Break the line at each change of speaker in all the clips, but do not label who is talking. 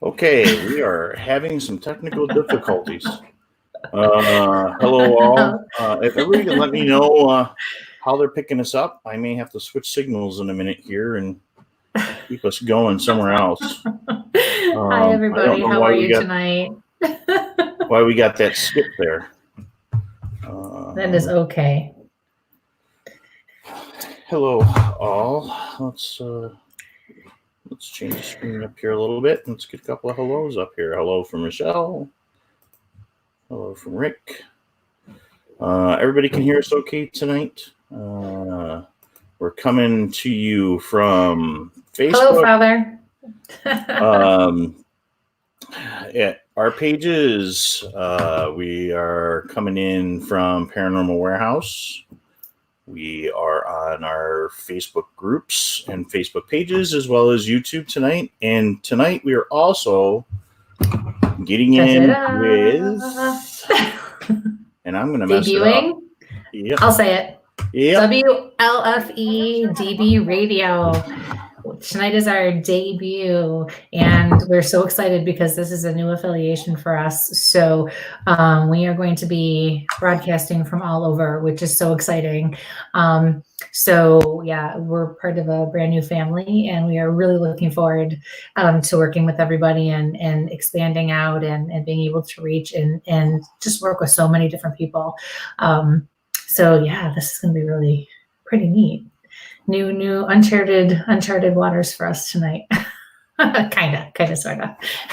Okay, we are having some technical difficulties. Hello all. If everybody can let me know how they're picking us up, I may have to switch signals in a minute here and keep us going somewhere else.
Hi, everybody. How are you tonight?
Why we got that skip there.
That is okay.
Hello all. Let's change the screen up here a little bit. Let's get a couple of hellos up here. Hello from Michelle. Hello from Rick. Everybody can hear us okay tonight? We're coming to you from Facebook.
Hello, Father.
Yeah, our pages. We are coming in from Paranormal Warehouse. We are on our Facebook groups and Facebook pages, as well as YouTube tonight. And tonight we are also getting in with, and I'm going to mess it up.
Yep. I'll say it.
Yep.
WLFE DB Radio. Tonight is our debut, and we're so excited because this is a new affiliation for us. So we are going to be broadcasting from all over, which is so exciting. So yeah, we're part of a brand new family, and we are really looking forward to working with everybody and expanding out and being able to reach and just work with so many different people. So yeah, this is going to be really pretty neat. New uncharted waters for us tonight. kind of sort of.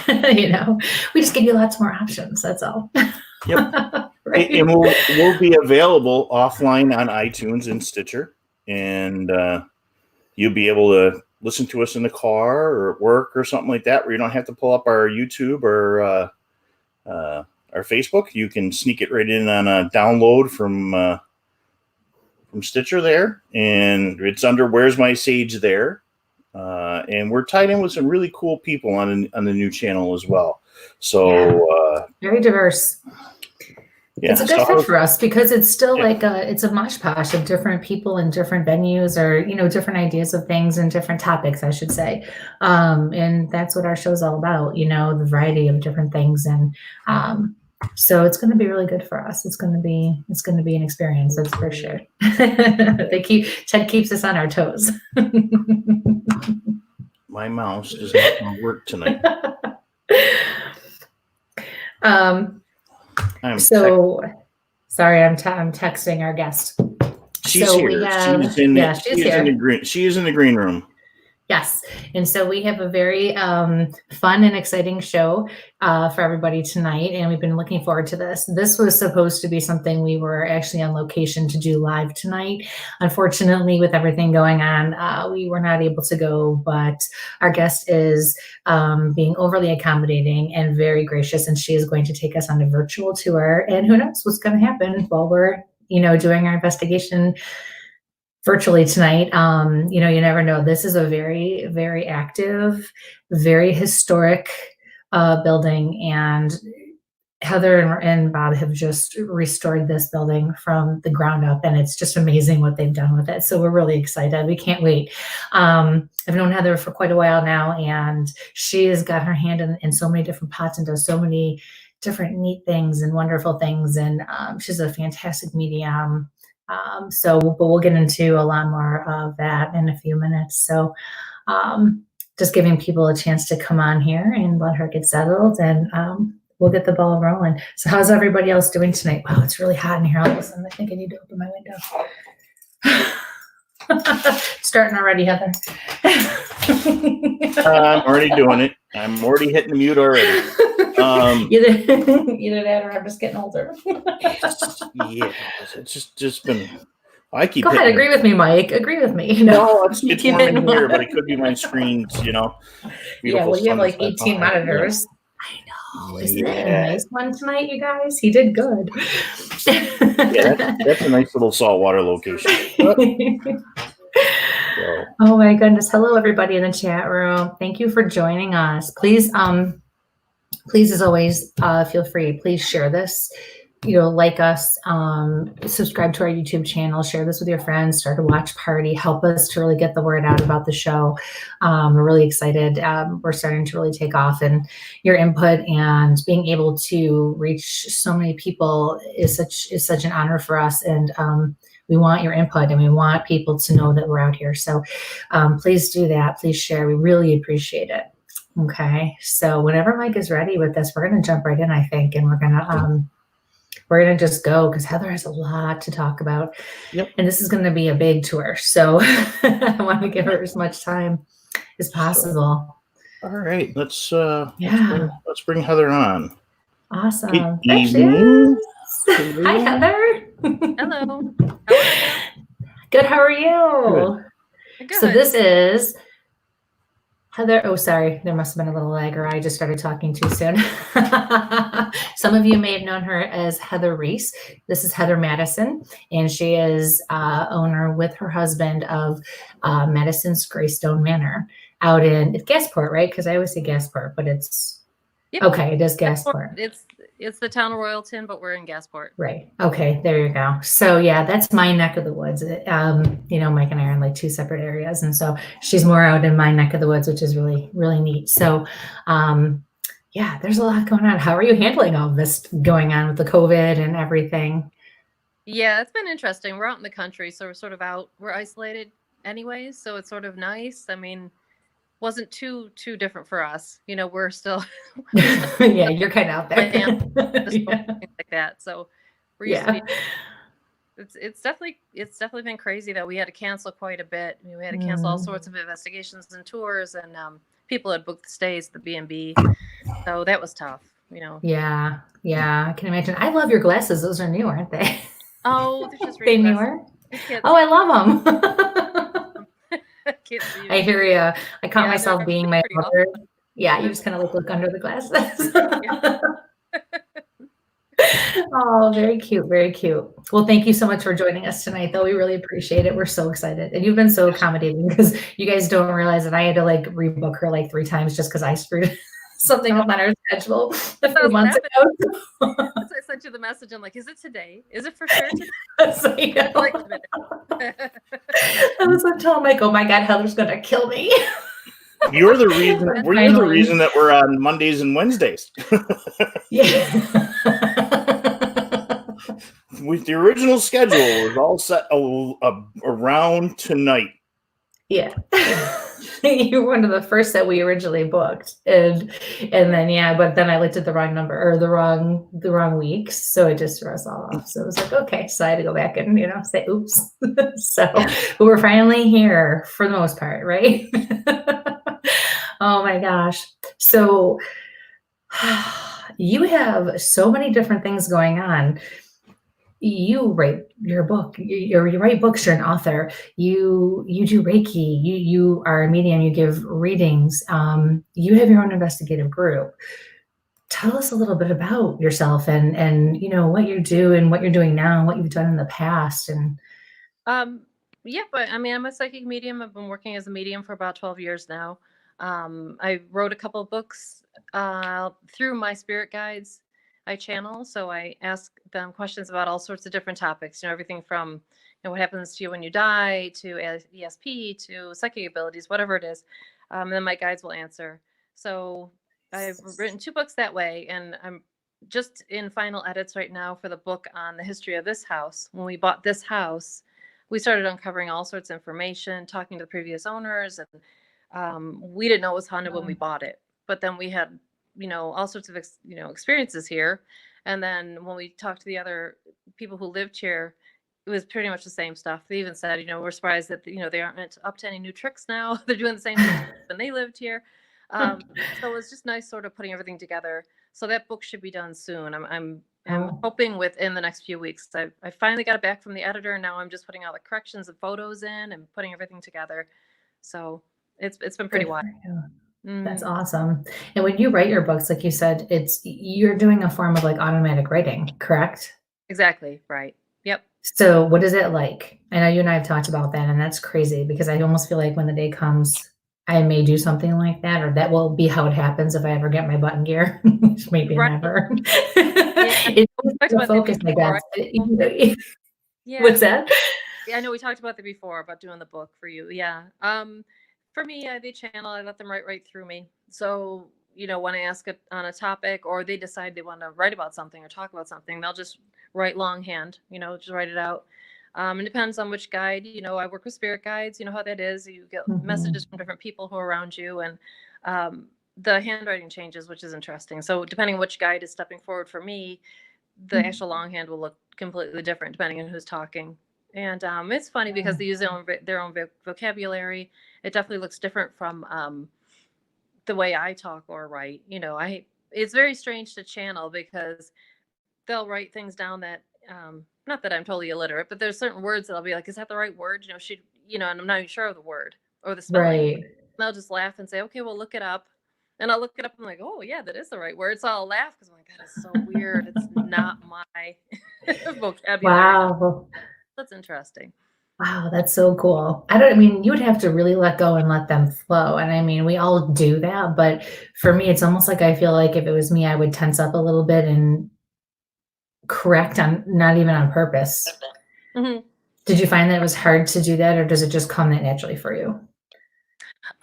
We just give you lots more options, that's all.
Yep. Right? And we'll be available offline on iTunes and Stitcher, and you'll be able to listen to us in the car or at work or something like that, where you don't have to pull up our YouTube or our Facebook. You can sneak it right in on a download from Stitcher there, and it's under Where's My Sage there, and we're tied in with some really cool people on the new channel as well. So
very diverse. Yeah, it's a good fit for us because it's still like it's a mosh posh of different people and different venues, or different ideas of things and different topics, I should say. And that's what our show's all about, the variety of different things. And so it's going to be really good for us. It's going to be an experience, that's for sure. Ted keeps us on our toes.
My mouse does not want to work tonight.
Sorry, I'm texting our guest.
She's here. She is in the green room.
Yes. And so we have a very fun and exciting show for everybody tonight. And we've been looking forward to this. This was supposed to be something we were actually on location to do live tonight. Unfortunately, with everything going on, we were not able to go. But our guest is being overly accommodating and very gracious. And she is going to take us on a virtual tour. And who knows what's going to happen while we're, doing our investigation virtually tonight. You never know. This is a very, very active, very historic building, and Heather and Bob have just restored this building from the ground up, and it's just amazing what they've done with it. So we're really excited. We can't wait. I've known Heather for quite a while now, and she has got her hand in so many different pots and does so many different neat things and wonderful things. And she's a fantastic medium. But we'll get into a lot more of that in a few minutes. So just giving people a chance to come on here and let her get settled, and we'll get the ball rolling. So how's everybody else doing tonight? Wow, it's really hot in here all of a sudden. I think I need to open my window. Starting already, Heather.
I'm already doing it. I'm already hitting the mute already.
Either that or I'm just getting older.
Yeah, it's just been. I keep.
Go ahead, agree with me, Mike. Agree with me.
No, it's warm in here, but it could be my screens.
Yeah, well, you have like 18 monitors. Yeah. I know. Isn't that a nice one tonight, you guys? He did good.
Yeah, that's a nice little saltwater location.
Oh my goodness! Hello, everybody in the chat room. Thank you for joining us. Please, as always, feel free. Please share this like us, subscribe to our YouTube channel, share this with your friends, start a watch party, help us to really get the word out about the show. We're really excited. We're starting to really take off, and your input and being able to reach so many people is such an honor for us. And we want your input, and we want people to know that we're out here. So please do that. Please share. We really appreciate it. Okay. So whenever Mike is ready with this, we're going to jump right in, I think, and we're going to just go, because Heather has a lot to talk about.
Yep.
And this is going to be a big tour. So I want to give her as much time as possible.
All right. Let's bring Heather on.
Awesome.
Good evening.
Hi, Heather.
Hello. How are you?
Good. How are you?
Good.
So this is Heather. Oh, sorry. There must have been a little lag, or I just started talking too soon. Some of you may have known her as Heather Reese. This is Heather Mattison, and she is owner with her husband of Mattison's Greystone Manor out in Gasport, right? Because I always say Gasport, but it's okay. It is Gasport.
It's the town of Royalton, but we're in Gasport.
Right. Okay. There you go. So yeah, that's my neck of the woods. Mike and I are in like two separate areas, and so she's more out in my neck of the woods, which is really, really neat. So, yeah, there's a lot going on. How are you handling all this going on with the COVID and everything?
Yeah, it's been interesting. We're out in the country, so we're sort of out. We're isolated anyways, so it's sort of nice. I mean, wasn't too different for us. We're still
yeah, you're kind of out there.
Yeah. Like that. So we're used to it's definitely been crazy that we had to cancel quite a bit. I mean, we had to cancel all sorts of investigations and tours, and people had booked the stays at the B&B. So that was tough,
Yeah, I can imagine. I love your glasses. Those are new, aren't they?
Oh, they're just
they newer? Oh, I love them. I hear you. I caught myself being my mother. Yeah, you just kind of look under the glasses. Oh, very cute. Very cute. Well, thank you so much for joining us tonight, though. We really appreciate it. We're so excited. And you've been so accommodating, because you guys don't realize that I had to rebook her 3 times just because I screwed something up on our schedule a few months ago.
So I sent you the message. I'm like, is it today? Is it for sure today?
So, I was telling Mike, oh my God, Heather's going to kill me.
You're the reason that we're on Mondays and Wednesdays.
Yeah.
With the original schedule, it was all set around tonight.
Yeah. You were one of the first that we originally booked, and then but then I looked at the wrong number, or the wrong weeks, so it just threw us all off. So it was like, okay, so I had to go back and say oops. So but we're finally here for the most part, right? Oh my gosh. So you have so many different things going on. You write your book, you write books, you're an author, you do Reiki, you are a medium, you give readings, you have your own investigative group. Tell us a little bit about yourself and what you do and what you're doing now and what you've done in the past. And
but I mean, I'm a psychic medium. I've been working as a medium for about 12 years now. I wrote a couple of books through my spirit guides. I channel, so I ask them questions about all sorts of different topics, everything from what happens to you when you die, to ESP, to psychic abilities, whatever it is, and then my guides will answer. So I've written 2 books that way, and I'm just in final edits right now for the book on the history of this house. When we bought this house, we started uncovering all sorts of information, talking to the previous owners, and we didn't know it was haunted when we bought it, but then we had all sorts of experiences here, and then when we talked to the other people who lived here, it was pretty much the same stuff. They even said, we're surprised that they aren't up to any new tricks now. They're doing the same thing when they lived here. So it was just nice sort of putting everything together. So that book should be done soon. I'm hoping within the next few weeks. I finally got it back from the editor, and now I'm just putting all the corrections and photos in and putting everything together. So it's been pretty wild.
That's awesome. And when you write your books, like you said, you're doing a form of automatic writing, correct?
Exactly. Right. Yep.
So what is it like? I know you and I have talked about that, and that's crazy, because I almost feel like when the day comes, I may do something like that, or that will be how it happens if I ever get my button gear. Maybe
Right.
never.
Yeah.
It's
Talked
the
about that
focus, I
before.
guess.
Yeah.
What's that?
Yeah, I know we talked about that before about doing the book for you. Yeah. For me, they channel. I let them write right through me. So when I ask it on a topic, or they decide they want to write about something or talk about something, they'll just write longhand. Just write it out. It depends on which guide. I work with spirit guides. You know how that is. You get messages from different people who are around you, and the handwriting changes, which is interesting. So depending on which guide is stepping forward for me, the actual longhand will look completely different depending on who's talking. And it's funny because they use their own vocabulary. It definitely looks different from the way I talk or write. It's very strange to channel because they'll write things down that not that I'm totally illiterate, but there's certain words that I'll be like, is that the right word? And I'm not even sure of the word or the spelling.
Right.
And they'll just laugh and say, okay, well, look it up. And I'll look it up. And I'm like, oh yeah, that is the right word. So I'll laugh because I'm like, that is so weird. It's not my vocabulary.
Wow.
That's interesting.
Wow, that's so cool. I mean, you would have to really let go and let them flow. And I mean, we all do that, but for me, it's almost like I feel like if it was me, I would tense up a little bit and correct on not even on purpose.
Mm-hmm.
Did you find that it was hard to do that, or does it just come that naturally for you?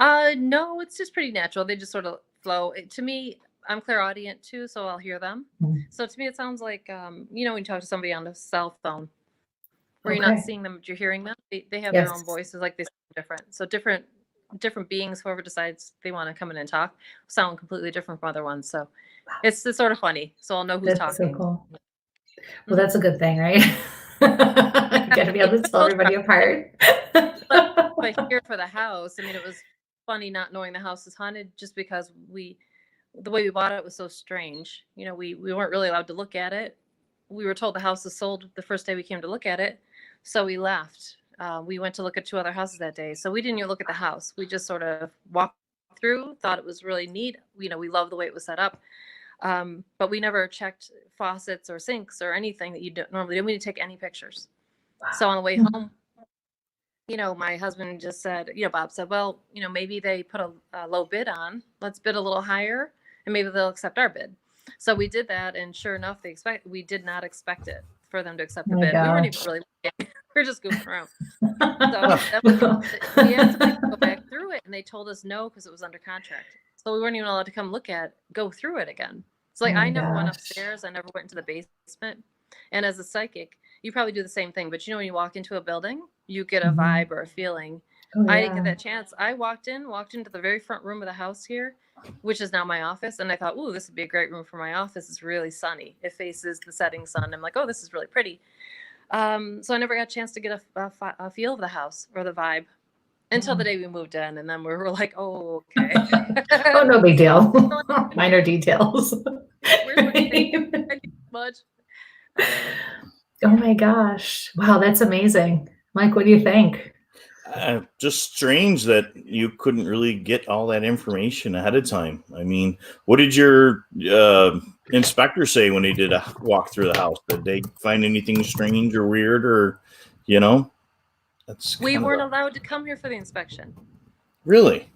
No, it's just pretty natural. They just sort of flow. To me, I'm clairaudient too, so I'll hear them. So to me, it sounds like when you talk to somebody on the cell phone, where you're not seeing them, but you're hearing them. They have their own voices, like they sound different. So different beings, whoever decides they want to come in and talk, sound completely different from other ones. So it's sort of funny. So I'll know who's
That's
talking.
so cool. Well, that's a good thing, right? You got to be able to tell everybody apart.
But here for the house, I mean, it was funny not knowing the house is haunted, just because the way we bought it was so strange. We weren't really allowed to look at it. We were told the house is sold the first day we came to look at it, so we left. We went to look at 2 other houses that day, so we didn't even look at the house. We just sort of walked through, thought it was really neat. We loved the way it was set up, but we never checked faucets or sinks or anything that you don't normally do. We didn't take any pictures. So on the way home, my husband just said, Bob said, well, maybe they put a low bid on. Let's bid a little higher, and maybe they'll accept our bid. So we did that, and sure enough, we did not expect it for them to accept the bid. We weren't even really looking. We were just goofing around. So we asked somebody to go back through it, and they told us no because it was under contract. So we weren't even allowed to come go through it again. So I never went upstairs. I never went into the basement. And as a psychic, you probably do the same thing. But when you walk into a building, you get a vibe or a feeling. I didn't get that chance. I walked into the very front room of the house here, which is now my office. And I thought, ooh, this would be a great room for my office. It's really sunny. It faces the setting sun. I'm like, oh, this is really pretty. So I never got a chance to get a feel of the house or the vibe until the day we moved in. And then we were like, oh, okay.
Oh, no big deal. Minor details.
Much.
Oh my gosh. Wow, that's amazing. Mike, what do you think?
Just strange that you couldn't really get all that information ahead of time. I mean, what did your inspector say when he did a walk through the house? Did they find anything strange or weird, or
we weren't allowed to come here for the inspection.
Really?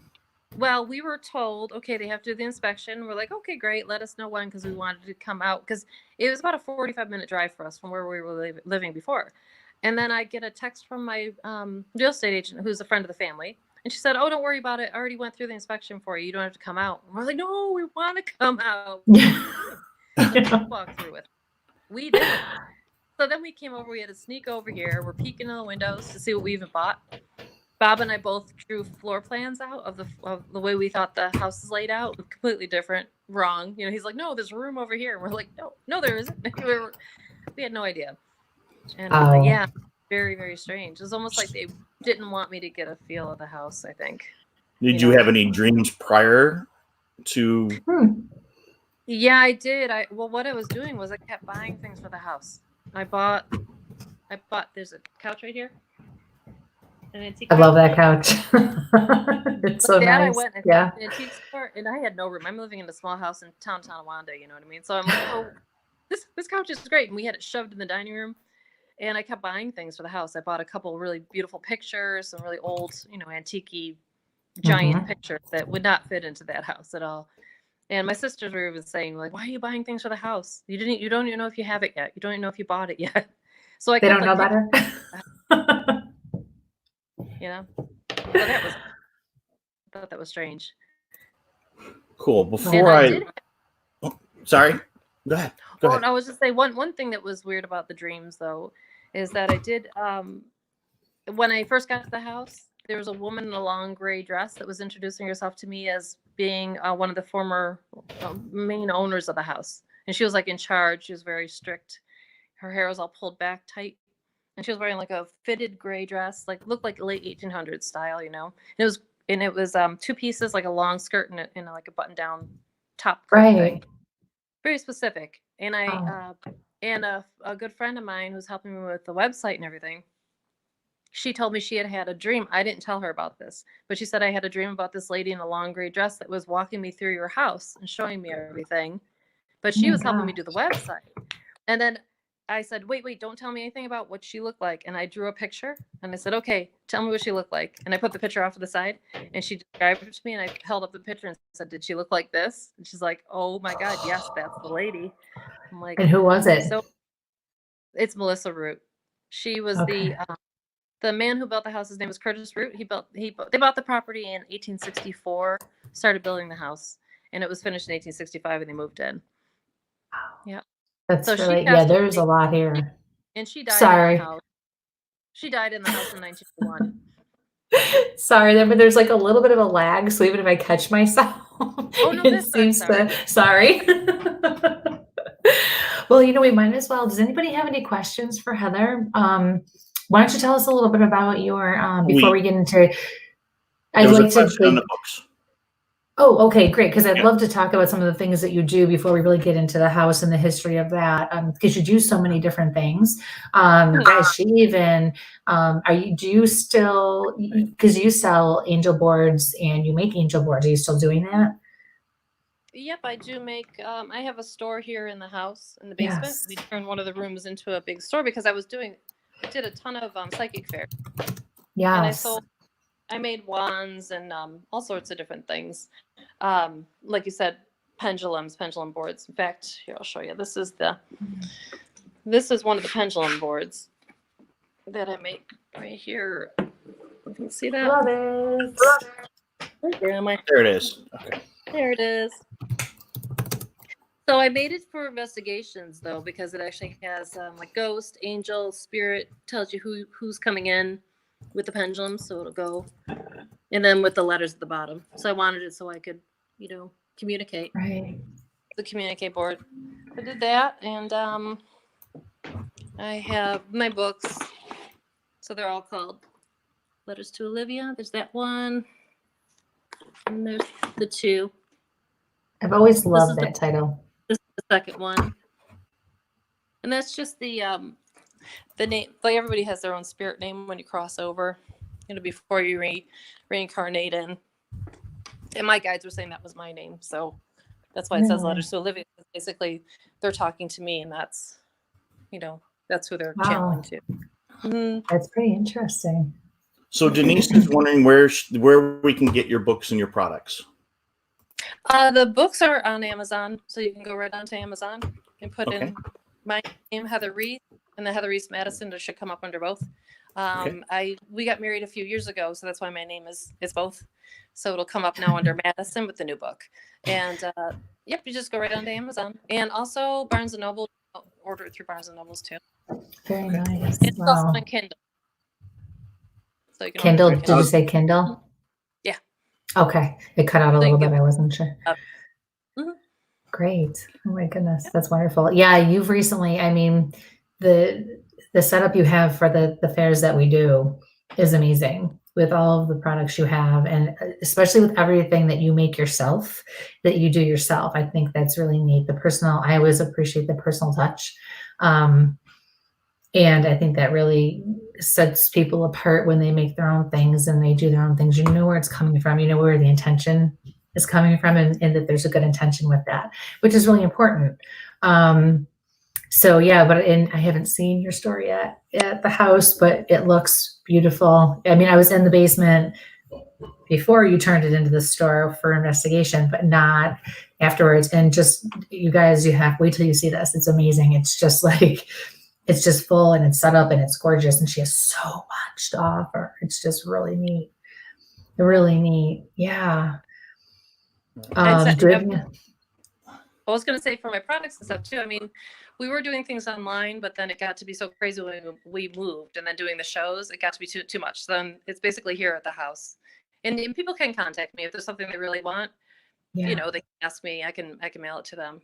Well, we were told, okay, they have to do the inspection. We're like, okay, great. Let us know when, because we wanted to come out, because it was about a 45-minute drive for us from where we were living before. And then I get a text from my real estate agent, who's a friend of the family. And she said, oh, don't worry about it. I already went through the inspection for you. You don't have to come out. And we're like, no, we want to come out. Let's walk through it. We did. So then we came over. We had to sneak over here. We're peeking in the windows to see what we even bought. Bob and I both drew floor plans out of the way we thought the house is laid out. Completely different, wrong. He's like, no, there's a room over here. And we're like, no, there isn't. We had no idea. And yeah, very, very strange. It was almost like they didn't want me to get a feel of the house, I think.
Did you have any dreams prior to?
Yeah, I did. What I was doing was I kept buying things for the house. I bought, there's a couch right here.
I love that couch. It's so nice.
I went and an antique store, and I had no room. I'm living in a small house in Tonawanda, you know what I mean? So I'm like, oh, this couch is great. And we had it shoved in the dining room, and I kept buying things for the house. I bought a couple really beautiful pictures, some really old, antique-y giant picture that would not fit into that house at all. And my sisters were even saying, like, why are you buying things for the house? You don't even know if you have it yet. You don't even know if you bought it yet. So I
They
kept,
don't know
like,
better.
you know, so that was, I thought that was strange.
Cool. Sorry. Go ahead.
I was just say one thing that was weird about the dreams though is that I did when I first got to the house, there was a woman in a long gray dress that was introducing herself to me as being one of the former main owners of the house, and she was like in charge. She was very strict. Her hair was all pulled back tight, and she was wearing like a fitted gray dress, like looked like late 1800s style, you know. And it was 2 pieces, like a long skirt and like a button down top thing. Very specific. And and a good friend of mine who's helping me with the website and everything, she told me she had a dream. I didn't tell her about this, but she said, I had a dream about this lady in a long gray dress that was walking me through your house and showing me everything. But she was helping me do the website. And then I said, wait, don't tell me anything about what she looked like. And I drew a picture and I said, okay, tell me what she looked like. And I put the picture off to the side and she described it to me, and I held up the picture and said, did she look like this? And she's like, oh my God, yes, that's the lady. I'm like,
and who was it?
So it's Melissa Root. She was the man who built the house. His name was Curtis Root. They bought the property in 1864, started building the house, and it was finished in 1865 and they moved in. Yeah.
That's so really, there's a lot here.
And she died in the house. She died in the house in 1901.
Sorry, but there's like a little bit of a lag, so even if I catch myself, it seems sorry. Well, we might as well. Does anybody have any questions for Heather? Why don't you tell us a little bit about your before we get into? I'd like to on the books. Oh, okay, great. Because I'd love to talk about some of the things that you do before we really get into the house and the history of that. Because you do so many different things. Does she even? Do you still? Because you sell angel boards and you make angel boards. Are you still doing that?
Yep, I do make. I have a store here in the house in the basement. Yes. We turned one of the rooms into a big store because I did a ton of psychic fairs.
Yeah.
And I made wands and all sorts of different things. Like you said, pendulum boards. In fact, here, I'll show you. This is one of the pendulum boards that I make right here. You can see that?
Love it.
Where am I?
There it is. Okay.
There it is. So I made it for investigations though, because it actually has like ghost, angel, spirit, tells you who's coming in with the pendulum, so it'll go, and then with the letters at the bottom. So I wanted it so I could, communicate.
Right.
The communicate board. I did that, and I have my books. So they're all called Letters to Olivia. There's that one, and there's the 2.
I've always loved that title.
This is the second one, and that's just the name. Like everybody has their own spirit name when you cross over, before you reincarnate in. And my guides were saying that was my name, so that's why it says Letters to Olivia. Basically, they're talking to me, and that's who they're channeling to. Mm-hmm.
That's pretty interesting.
So Denise is wondering where we can get your books and your products.
The books are on Amazon, so you can go right onto Amazon and put in my name, Heather Reese, and the Heather Reese Mattison. It should come up under both. We got married a few years ago, so that's why my name is both. So it'll come up now under Mattison with the new book. And you just go right onto Amazon, and also Barnes and Noble. Order it through Barnes and Nobles too.
Very nice.
It's also on Kindle. So you can
Kindle? Did you say Kindle?
Yeah.
Okay, it cut out a little bit. I wasn't sure.
Mm-hmm.
Great. Oh my goodness, that's wonderful. Yeah, you've recently. I mean, the setup you have for the fairs that we do is amazing with all of the products you have, and especially with everything that you make yourself, that you do yourself. I think that's really neat. I always appreciate the personal touch. And I think that really sets people apart when they make their own things and they do their own things. You know where it's coming from. You know where the intention is coming from, and that there's a good intention with that, which is really important. So yeah, I haven't seen your store yet at the house, but it looks beautiful. I mean, I was in the basement before you turned it into the store for investigation, but not afterwards. And just, you guys, you have, wait till you see this. It's amazing. It's just like, it's just full and it's set up and it's gorgeous. And she has so much to offer. It's just really neat. Really neat. Yeah.
And
Do
so,
you have,
I was going to say for my products and stuff too. I mean, we were doing things online, but then it got to be so crazy when we moved, and then doing the shows, it got to be too much. So then it's basically here at the house, and people can contact me if there's something they really want.
yeah.
You know, they can ask me. I can mail it to them,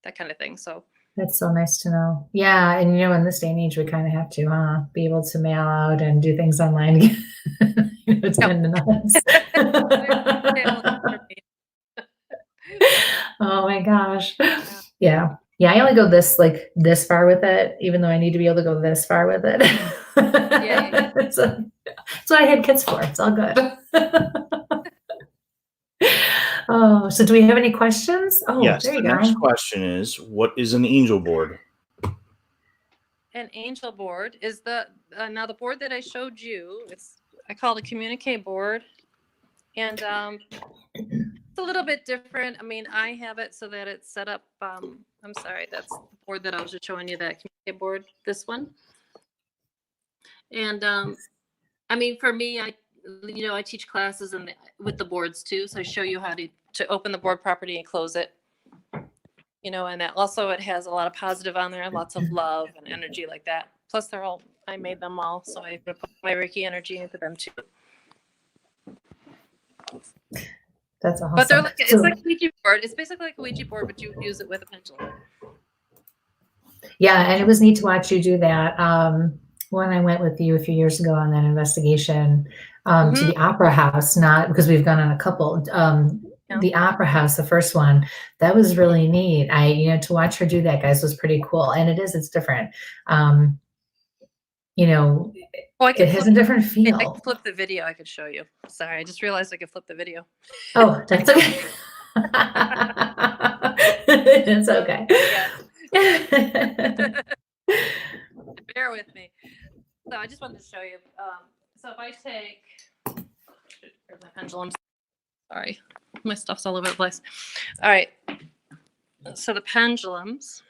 that kind of thing. So
That's so nice to know. Yeah. And you know, in this day and age, we kind of have to be able to mail out and do things online. You know, it's kind of nuts. Oh my gosh. Yeah. Yeah. I only go this far with it, even though I need to be able to go this far with it.
Yeah.
So, that's what I had kids for. It's all good. Oh, so do we have any questions? Oh,
Yes.
there you
The
go.
next question is, what is an angel board?
An angel board is now the board that I showed you. I call it a communicate board, and it's a little bit different. I mean, I have it so that it's set up. I'm sorry, that's the board that I was just showing you, that communicate board. This one, and I mean, for me, I teach classes with the boards too, so I show you how to open the board properly and close it. You know, and that also, it has a lot of positive on there, lots of love and energy like that. Plus, I made them all, so I put my Reiki energy into them too.
That's awesome.
But they're it's like a Ouija board. It's basically like a Ouija board, but you use it with a pendulum.
Yeah, and it was neat to watch you do that. When I went with you a few years ago on that investigation to the Opera House, not because we've gone on a couple. The Opera House, the first one, that was really neat. To watch her do that, guys, was pretty cool. And it's different. It has a different feel.
I can flip the video. I could show you. Sorry, I just realized I could flip the video.
Oh, that's okay. It's okay.
Yeah. Bear with me. So I just wanted to show you. So if I take, here's my pendulums. Sorry, my stuff's all over the place. All right. So the pendulums.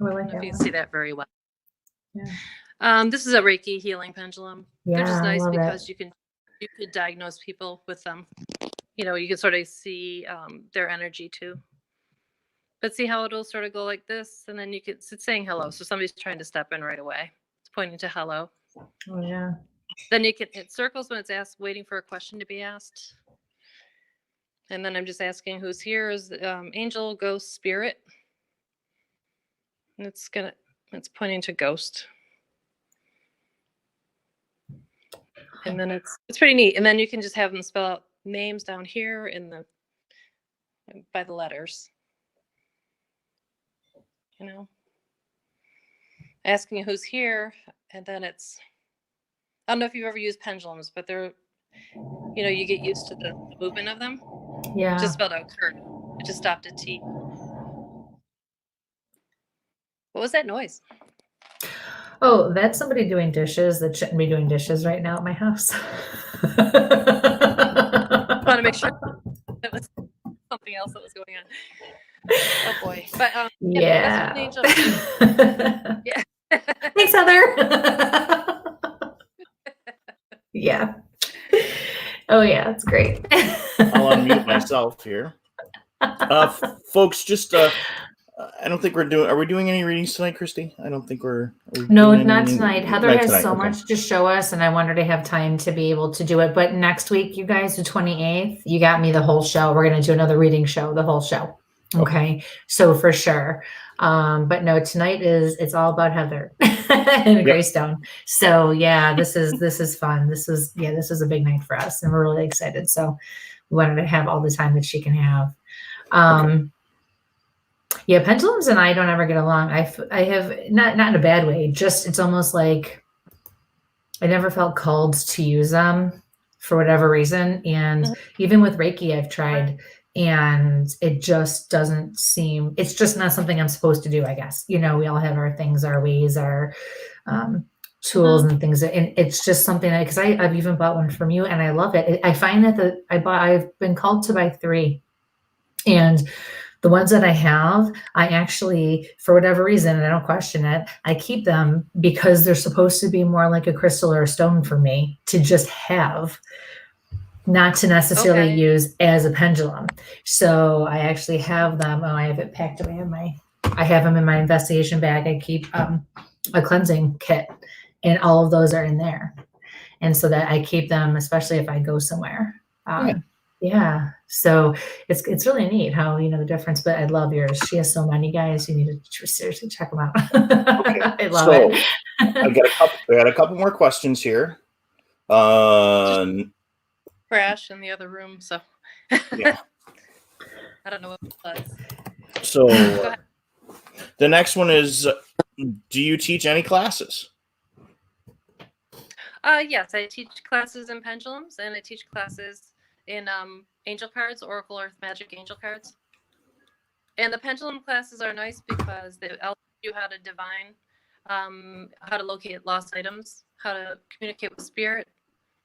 Oh, I
I
like
don't know if
that
you can
one.
see that very well.
Yeah.
This is a Reiki healing pendulum.
Yeah,
They're just nice
I love
because
it.
you could diagnose people with them. You can sort of see their energy too. But see how it'll sort of go like this, and then it's saying hello. So somebody's trying to step in right away. It's pointing to hello.
Oh yeah.
Then it circles when it's waiting for a question to be asked. And then I'm just asking who's here. Is angel, ghost, spirit? And it's pointing to ghost. And then it's pretty neat. And then you can just have them spell out names down here by the letters. Asking who's here, and then I don't know if you've ever used pendulums, but they're, you get used to the movement of them.
Yeah.
It just spelled out Kurt. It just stopped at T. What was that noise?
Oh, that's somebody doing dishes that shouldn't be doing dishes right now at my house.
I want to make sure it was something else that was going on. Oh boy. But
yeah.
That's what an angel. Yeah.
Thanks, Heather. Yeah. Oh yeah, that's great.
I'll unmute myself here. Folks, just I don't think are we doing any readings tonight, Christy? I don't think we're
no, not tonight. Heather has
tonight.
so much to show us, and I want her to have time to be able to do it. But next week, you guys, the 28th, you got me the whole show. We're going to do another reading show, the whole show. Okay. So for sure. But no, tonight it's all about Heather and Greystone. So yeah, this is fun. This is a big night for us, and we're really excited. So we wanted to have all the time that she can have. Yeah, pendulums and I don't ever get along. I have not in a bad way. Just it's almost like I never felt called to use them for whatever reason. And even with Reiki, I've tried, and it just doesn't seem. It's just not something I'm supposed to do. I guess we all have our things, our ways, our tools and things, and it's just something that, because I've even bought one from you and I love it. I find that I've been called to buy 3, and the ones that I have, I actually, for whatever reason, and I don't question it, I keep them because they're supposed to be more like a crystal or a stone for me to just have, not to necessarily use as a pendulum. So I actually have them. Oh, I have it packed away I have them in my investigation bag. I keep a cleansing kit, and all of those are in there. And so that I keep them, especially if I go somewhere. Yeah. So it's really neat how, the difference, but I love yours. She has so many, guys. You need to seriously check them out.
Okay.
I love it.
I got a couple more questions here.
Crash in the other room, so
yeah.
I don't know what it was.
So the next one is, do you teach any classes?
Yes, I teach classes in pendulums, and I teach classes in angel cards, Oracle Earth Magic angel cards. And the pendulum classes are nice because they'll teach you how to divine, how to locate lost items, how to communicate with spirit.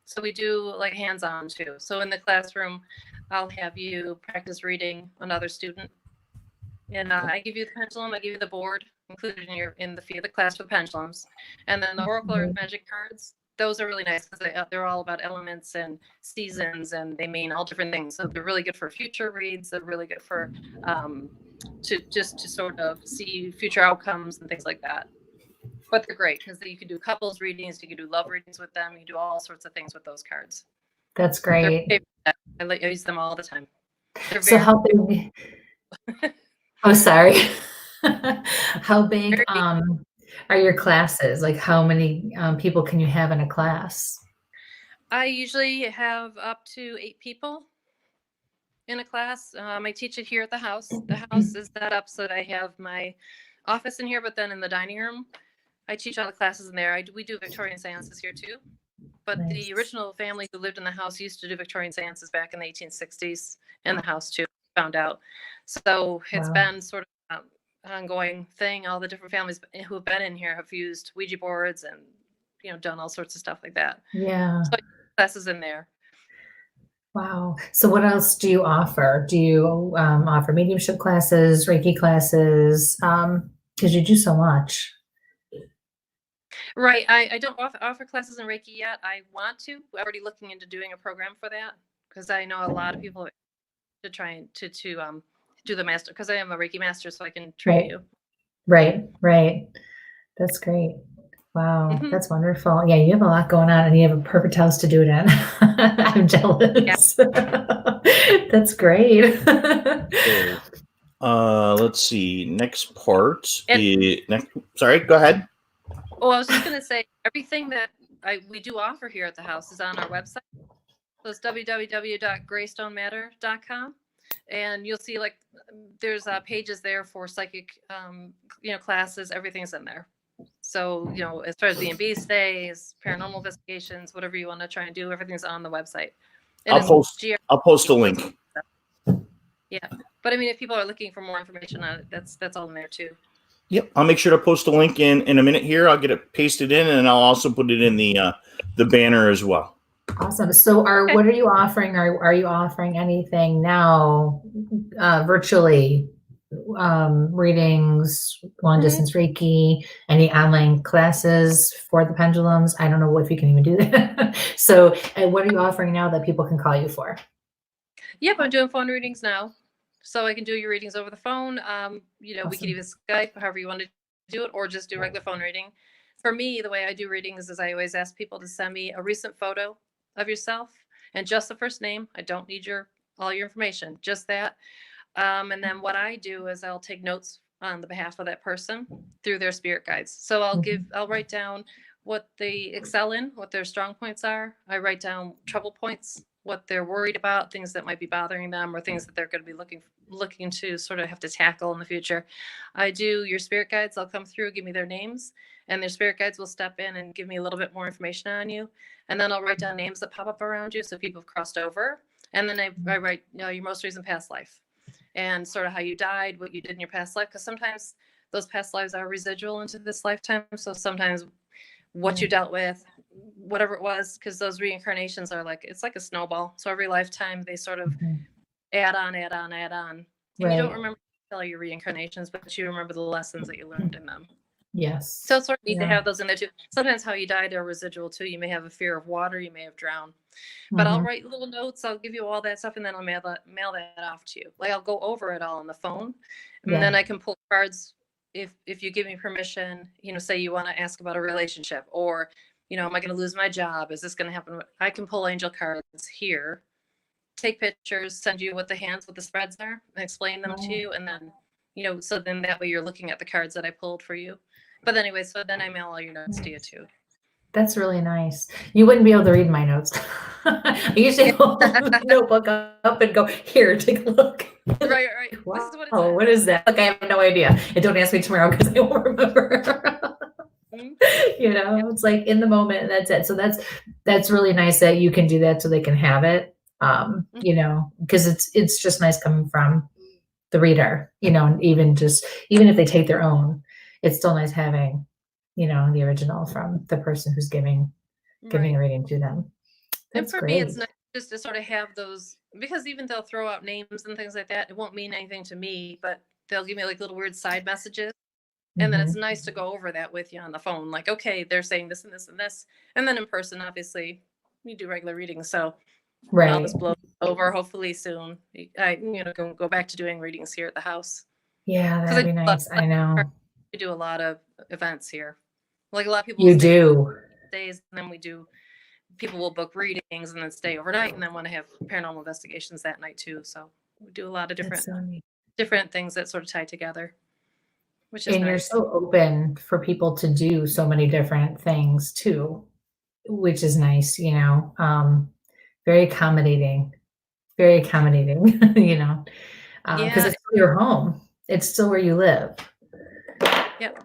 So we do like hands-on too. So in the classroom, I'll have you practice reading another student, and I give you the pendulum, I give you the board included in the fee of the class for pendulums, and then the Oracle Earth Magic cards. Those are really nice because they're all about elements and seasons, and they mean all different things. So they're really good for future reads. They're really good for to sort of see future outcomes and things like that. But they're great because you can do couples readings, you can do love readings with them, you can do all sorts of things with those cards.
That's great.
I use them all the time.
So how big? Oh, sorry. How big are your classes? Like, how many people can you have in a class?
I usually have up to 8 people in a class. I teach it here at the house. The house is set up so that I have my office in here, but then in the dining room, I teach all the classes in there. We do Victorian seances here too. But the original family who lived in the house used to do Victorian seances back in the 1860s in the house too, found out. So it's been sort of an ongoing thing. All the different families who have been in here have used Ouija boards and, done all sorts of stuff like that.
Yeah.
So classes in there.
Wow. So what else do you offer? Do you offer mediumship classes, Reiki classes? Because you do so much.
Right. I don't offer classes in Reiki yet. I want to. We're already looking into doing a program for that because I know a lot of people to try to do the master, because I am a Reiki master, so I can train you.
Right. That's great. Wow. That's wonderful. Yeah, you have a lot going on and you have a perfect house to do it in. I'm jealous. Yeah. That's great.
Let's see. Next part. Sorry, go ahead.
Oh, I was just going to say, everything that we do offer here at the house is on our website. So it's www.greystoneMatter.com. And you'll see there's pages there for psychic, classes. Everything's in there. So, as far as B&B stays, paranormal investigations, whatever you want to try and do, everything's on the website. And
I'll post a link.
Yeah. But I mean, if people are looking for more information on it, that's all in there too.
Yep, I'll make sure to post a link in a minute here. I'll get it pasted in, and I'll also put it in the banner as well.
Awesome. So what are you offering? Are you offering anything now virtually? Readings, long distance Reiki, any online classes for the pendulums? I don't know if you can even do that. So what are you offering now that people can call you for?
Yep, I'm doing phone readings now. So I can do your readings over the phone. Awesome. We can even Skype, however you want to do it, or just do regular phone reading. For me, the way I do readings is I always ask people to send me a recent photo of yourself and just the first name. I don't need all your information, just that. And then what I do is I'll take notes on the behalf of that person through their spirit guides. So I'll write down what they excel in, what their strong points are. I write down trouble points, what they're worried about, things that might be bothering them, or things that they're going to be looking to sort of have to tackle in the future. I do your spirit guides. They'll come through, give me their names, and their spirit guides will step in and give me a little bit more information on you. And then I'll write down names that pop up around you, so people have crossed over. And then I write your most recent past life and sort of how you died, what you did in your past life, because sometimes those past lives are residual into this lifetime. So sometimes what you dealt with, whatever it was, because those reincarnations are like, it's like a snowball. So every lifetime they sort of add on. And you don't remember all your reincarnations, but you remember the lessons that you learned in them.
Yes.
So it's sort of neat to have those in there too. Sometimes how you died are residual too. You may have a fear of water, you may have drowned. But I'll write little notes, I'll give you all that stuff, and then I'll mail that off to you. Like I'll go over it all on the phone. And then I can pull cards if you give me permission, say you want to ask about a relationship, or am I going to lose my job? Is this going to happen? I can pull angel cards here, take pictures, send you what the spreads are, and explain them to you. And then, so then that way you're looking at the cards that I pulled for you. But anyway, so then I mail all your notes to you too. That's
really nice. You wouldn't be able to read my notes. I usually hold the notebook up and go, here, take a look.
Right.
Wow, what is that? Like, I have no idea. And don't ask me tomorrow because I won't remember. It's like in the moment, that's it. So that's really nice that you can do that so they can have it. Because it's just nice coming from the reader, and even if they take their own, it's still nice having, the original from the person who's giving a reading to them.
That's and for great. Me, it's nice just to sort of have those, because even they'll throw out names and things like that. It won't mean anything to me, but they'll give me like little weird side messages. And then it's nice to go over that with you on the phone. Like, okay, they're saying this and this and this. And then in person, obviously, we do regular readings. So all this blows over hopefully soon. I can go back to doing readings here at the house.
Yeah, that'd be nice. I know.
We do a lot of events here. Like a lot of people days, and then people will book readings and then stay overnight and then want to have paranormal investigations that night too. So we do a lot of different things that sort of tie together. Which is nice.
You're so open for people to do so many different things too, which is nice, very accommodating, because it's still your home. It's still where you live.
Yep.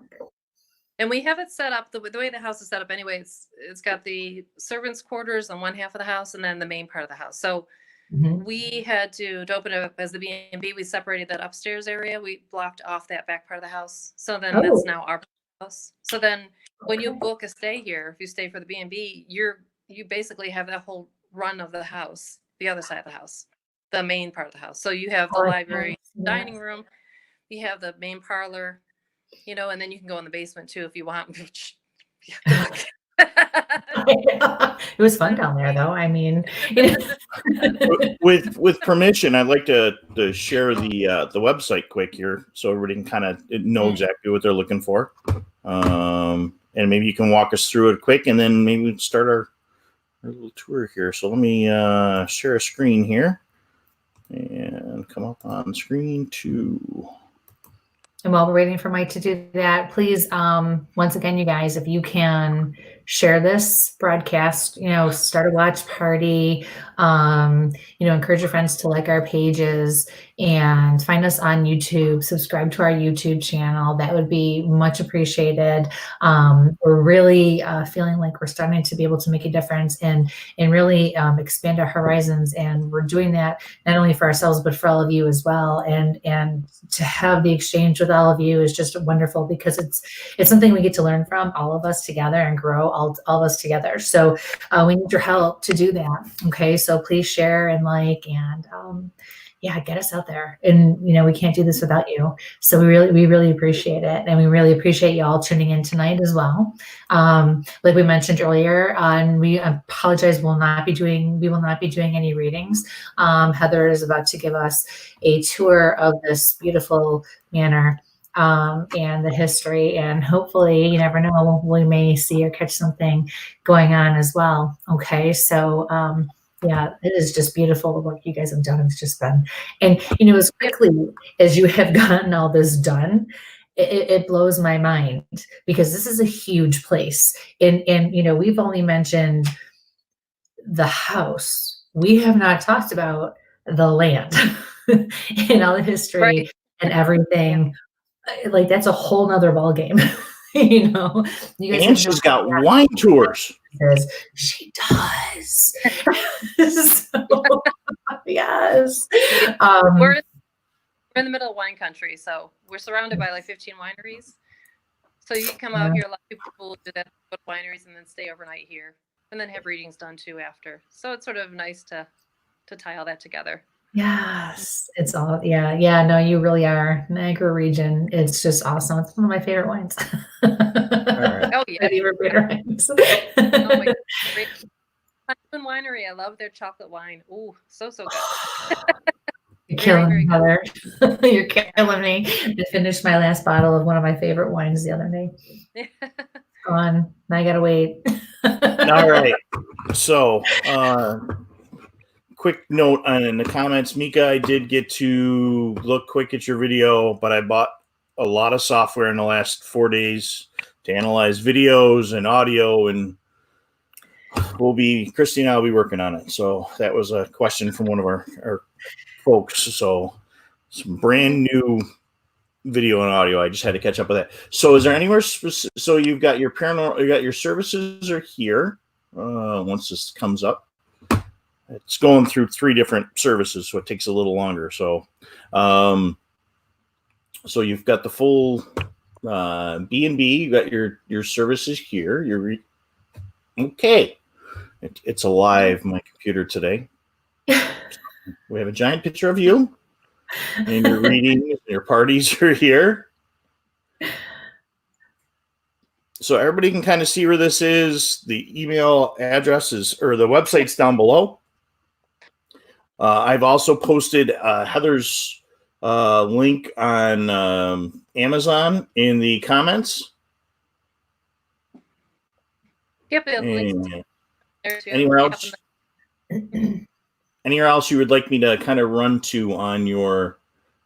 And we have it set up the way the house is set up anyway. It's got the servants' quarters on one half of the house and then the main part of the house. So we had to open it up as the B&B. We separated that upstairs area. We blocked off that back part of the house. So then that's now our house. So then when you book a stay here, if you stay for the B&B, you basically have that whole run of the house, the other side of the house, the main part of the house. So you have the library, dining room, you have the main parlor, and then you can go in the basement too if you want.
It was fun down there, though. I mean,
with permission, I'd like to share the website quick here, so everybody can kind of know exactly what they're looking for, and maybe you can walk us through it quick, and then maybe we can start our little tour here. So let me share a screen here and come up on screen 2.
And while we're waiting for Mike to do that, please, once again, you guys, if you can share this broadcast, start a watch party, encourage your friends to like our pages and find us on YouTube, subscribe to our YouTube channel. That would be much appreciated. We're really feeling like we're starting to be able to make a difference and really expand our horizons. And we're doing that not only for ourselves, but for all of you as well. And to have the exchange with all of you is just wonderful because it's something we get to learn from, all of us together, and grow all of us together. So we need your help to do that. Okay, so please share and like and get us out there. And we can't do this without you. So we really appreciate it, and we really appreciate you all tuning in tonight as well. Like we mentioned earlier, and we apologize, we will not be doing any readings. Heather is about to give us a tour of this beautiful manor and the history, and hopefully, you never know, we may see or catch something going on as well. Okay, so it is just beautiful the work you guys have done. It's just been, and as quickly as you have gotten all this done, it blows my mind because this is a huge place, and we've only mentioned the house. We have not talked about the land and all the history and everything. Like that's a whole nother ball game. You guys,
and she's got wine tours.
She does. So, yes.
We're in the middle of wine country, so we're surrounded by like 15 wineries. So you can come out here. A lot of people will do that, go to wineries and then stay overnight here, and then have readings done too after. So it's sort of nice to tie all that together.
Yes, it's all, yeah. No, you really are. Niagara region. It's just awesome. It's one of my favorite wines.
All right.
Oh yeah,
My favorite wines.
oh my God. Mattison Winery. I love their chocolate wine. Ooh, so good.
You're
Very,
killing me,
very
Heather. You're killing me. I finished my last bottle of one of my favorite wines the other day. Gone. Now I gotta wait.
All right. So, quick note in the comments, Mika, I did get to look quick at your video, but I bought a lot of software in the last 4 days to analyze videos and audio, and Christy and I will be working on it. So that was a question from one of our folks. So some brand new video and audio. I just had to catch up with that. So is there anywhere so you've got your paranormal, you got your services are here. Once this comes up, it's going through 3 different services, so it takes a little longer. So so you've got the full B&B, you got your services here. Okay. It's alive, my computer today. We have a giant picture of you, and your readings and your parties are here. So everybody can kind of see where this is. The email address or the website's down below. I've also posted Heather's link on Amazon in the comments.
Yep. Links there too.
Anywhere else? Anywhere else you would like me to kind of run to on your?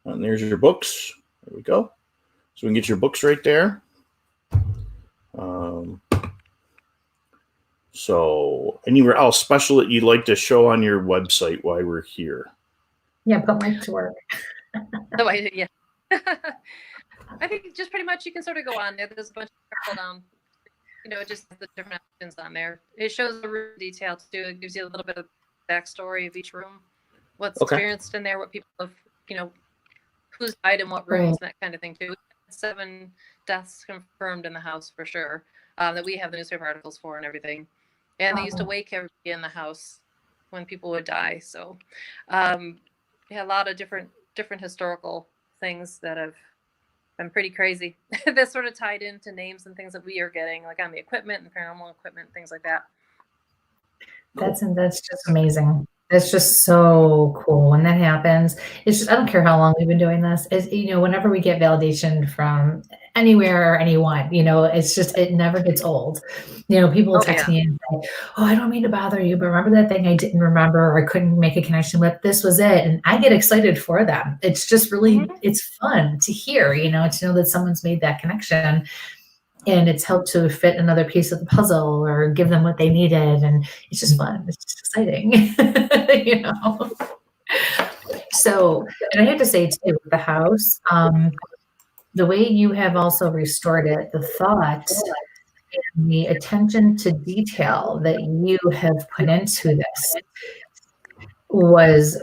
There's your books. There we go. So we can get your books right there. So anywhere else special that you'd like to show on your website while we're here?
Yeah, put Mike to work.
Oh, yeah. I think just pretty much you can sort of go on there. There's a bunch of pull down. Just the different options on there. It shows the room detail too. It gives you a little bit of backstory of each room, what's experienced in there, what people have, who's died in what rooms, and that kind of thing too. 7 deaths confirmed in the house for sure, that we have the newspaper articles for and everything. And they used to wake everybody in the house when people would die. So, a lot of different historical things that have been pretty crazy. That's sort of tied into names and things that we are getting, like on the equipment and paranormal equipment, things like that.
That's just amazing. It's just so cool when that happens. It's just, I don't care how long we've been doing this. Is whenever we get validation from anywhere or anyone, it's just, it never gets old. People text me and say, "Oh, I don't mean to bother you, but remember that thing I didn't remember or I couldn't make a connection with? This was it." And I get excited for them. It's just really, it's fun to hear, to know that someone's made that connection. And it's helped to fit another piece of the puzzle or give them what they needed. And it's just fun. It's just exciting, So, and I have to say too, the house, the way you have also restored it, the thought and the attention to detail that you have put into this was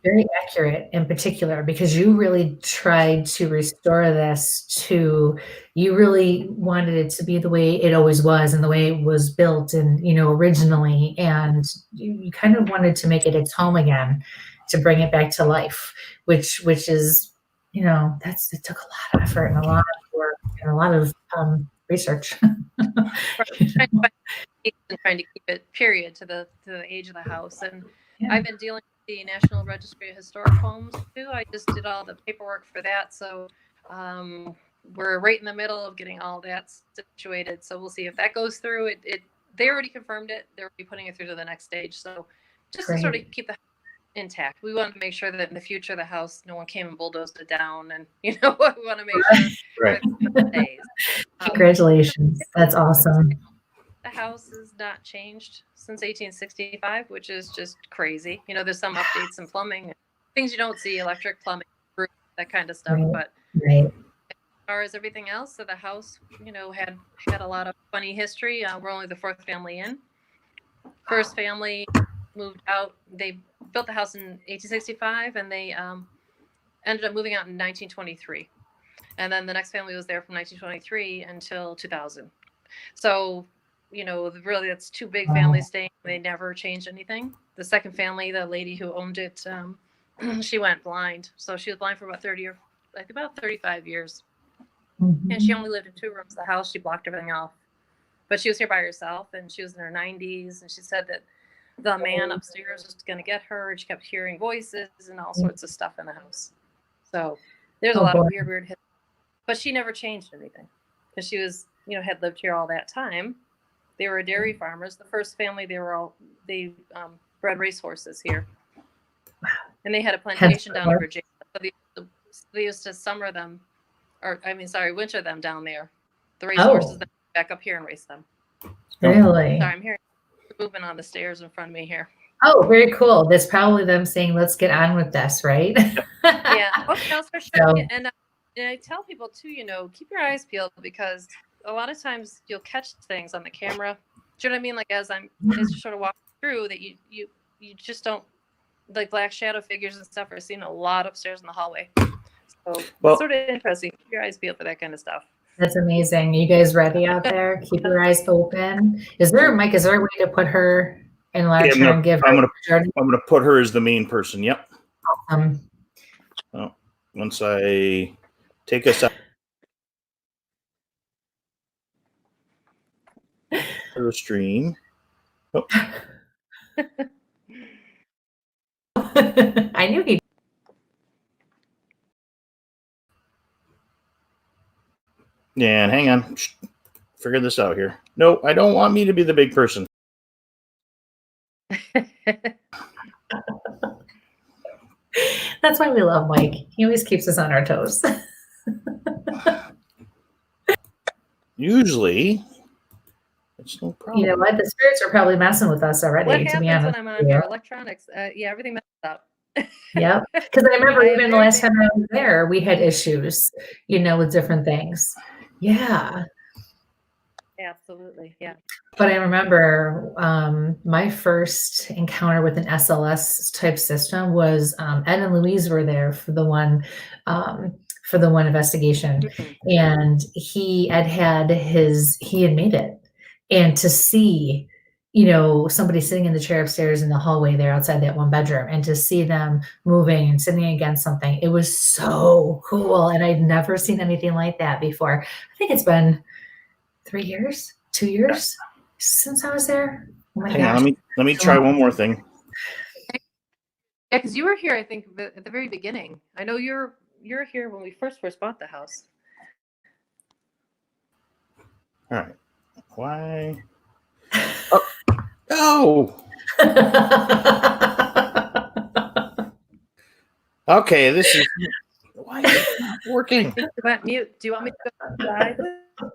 very accurate in particular, because you really tried to restore this to, you really wanted it to be the way it always was and the way it was built and, originally. And you kind of wanted to make it its home again, to bring it back to life, which is, it took a lot of effort and a lot of work and a lot of research.
Trying to keep it period to the age of the house. And I've been dealing the National Registry of Historic Homes too. I just did all the paperwork for that. So we're right in the middle of getting all that situated. So we'll see if that goes through. They already confirmed it. They're already putting it through to the next stage. So just to sort of keep the house intact. We want to make sure that in the future, the house, no one came and bulldozed it down. And, we want to make sure it stays.
Congratulations. That's awesome.
The house has not changed since 1865, which is just crazy. There's some updates in plumbing, things you don't see, electric, plumbing, roof, that kind of stuff. But as far as everything else, so the house, had a lot of funny history. We're only the 4th family in. First family moved out. They built the house in 1865, and they ended up moving out in 1923. And then the next family was there from 1923 until 2000. So, really, that's two big families staying. They never changed anything. The second family, the lady who owned it, she went blind. So she was blind for about 35 years.
Mhm.
And she only lived in 2 rooms of the house. She blocked everything off. But she was here by herself, and she was in her 90s. And she said that the man upstairs was going to get her. And she kept hearing voices and all sorts of stuff in the house. So there's a lot of weird history. But she never changed anything because she was, had lived here all that time. They were dairy farmers. The first family, they bred racehorses here. And they had a plantation down in Virginia. So they used to winter them down there. The racehorses then back up here and race them.
Really?
Sorry, I'm hearing movement on the stairs in front of me here.
Oh, very cool. That's probably them saying, let's get on with this, right?
Yeah. Okay, I'll start showing you. And I tell people too, keep your eyes peeled because a lot of times you'll catch things on the camera. Do you know what I mean? Like as you're sort of walking through that you just don't, like black shadow figures and stuff are seen a lot upstairs in the hallway. So it's sort of interesting. Keep your eyes peeled for that kind of stuff.
That's amazing. You guys ready out there? Keep your eyes open. Mike, is there a way to put her and her and give her?
I'm gonna put her as the main person. Yep. Once I take us out the stream. Oh.
I knew he.
And hang on, figure this out here. No, I don't want me to be the big person.
That's why we love Mike. He always keeps us on our toes.
Usually, it's no problem.
You know what? The spirits are probably messing with us already.
What
to be
happens
honest,
when I'm on electronics? Everything messes up.
Yep. Because I remember even the last time I was there, we had issues, with different things. Yeah.
Absolutely. Yeah.
But I remember my first encounter with an SLS type system was Ed and Louise were there for the one investigation, and Ed had made it, and to see somebody sitting in the chair upstairs in the hallway there outside that one bedroom, and to see them moving and sitting against something, it was so cool, and I'd never seen anything like that before. I think it's been 2 years since I was there. Oh my gosh.
On, let me try one more thing.
Yeah, because you were here, I think, at the very beginning. I know you're here when we first bought the house.
All right. Why? Oh. Okay, this is why is it not working?
Do you want me to go outside?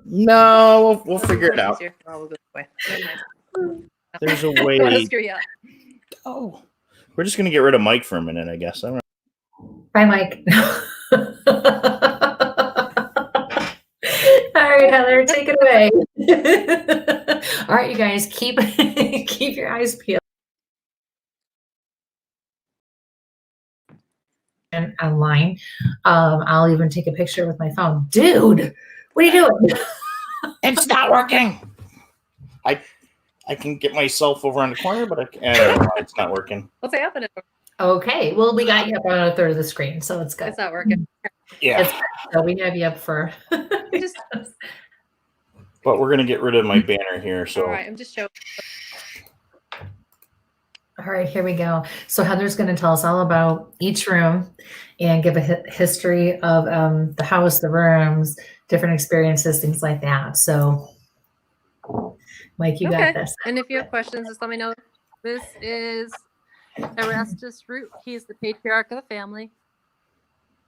No, we'll figure it out.
Oh, we'll go away.
There's a way. Oh, we're just gonna get rid of Mike for a minute, I guess. I don't know.
Bye, Mike. All right, Heather, take it away. All right, you guys, keep your eyes peeled. And online, I'll even take a picture with my phone. Dude, what are you doing?
It's not working. I can get myself over on the corner, but it's not working.
What's happening?
Okay, well, we got you up on a third of the screen, so it's good.
It's not working.
Yeah.
So we have you up for.
But we're gonna get rid of my banner here. So.
All right, I'm just showing.
All right, here we go. So Heather's going to tell us all about each room and give a history of the house, the rooms, different experiences, things like that. So, Mike, you got this.
And if you have questions, just let me know. This is Erastus Root. He's the patriarch of the family.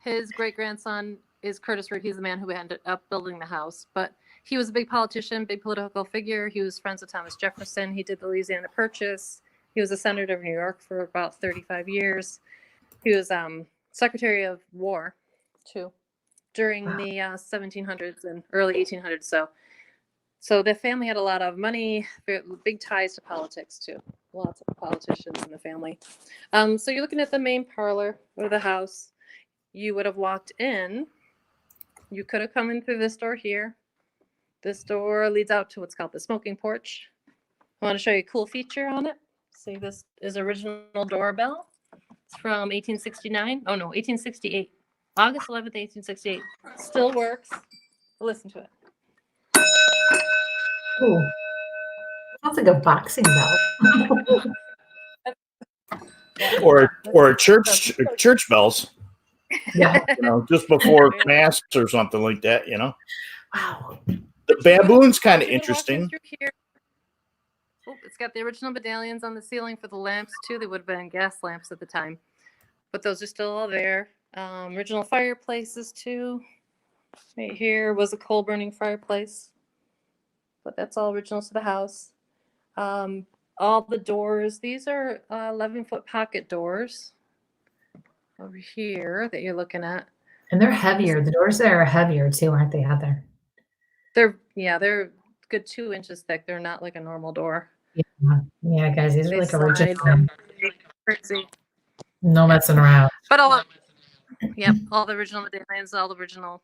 His great-grandson is Curtis Root. He's the man who ended up building the house. But he was a big politician, big political figure. He was friends with Thomas Jefferson. He did the Louisiana Purchase. He was a senator of New York for about 35 years. He was Secretary of War, too, during the 1700s and early 1800s. So the family had a lot of money, big ties to politics, too. Lots of politicians in the family. So you're looking at the main parlor of the house. You would have walked in You could have come in through this door here. This door leads out to what's called the smoking porch. I want to show you a cool feature on it. See, this is original doorbell. It's from 1869. Oh no, 1868. August 11th, 1868. Still works. Listen to it.
Ooh. Sounds like a boxing bell.
or church bells.
Yeah.
Just before mass or something like that.
Wow.
The baboon's kind of
You can walk in
interesting.
through here. Oh, it's got the original medallions on the ceiling for the lamps too. They would have been gas lamps at the time, but those are still all there. Original fireplaces too. Right here was a coal burning fireplace, but that's all original to the house. All the doors, these are 11-foot pocket doors over here that you're looking at.
And they're heavier. The doors there are heavier too, aren't they, Heather?
They're good 2 inches thick. They're not like a normal door.
Yeah, guys, these are
They
like
slide
original.
down crazy.
No messing around.
But all the original medallions, all the original.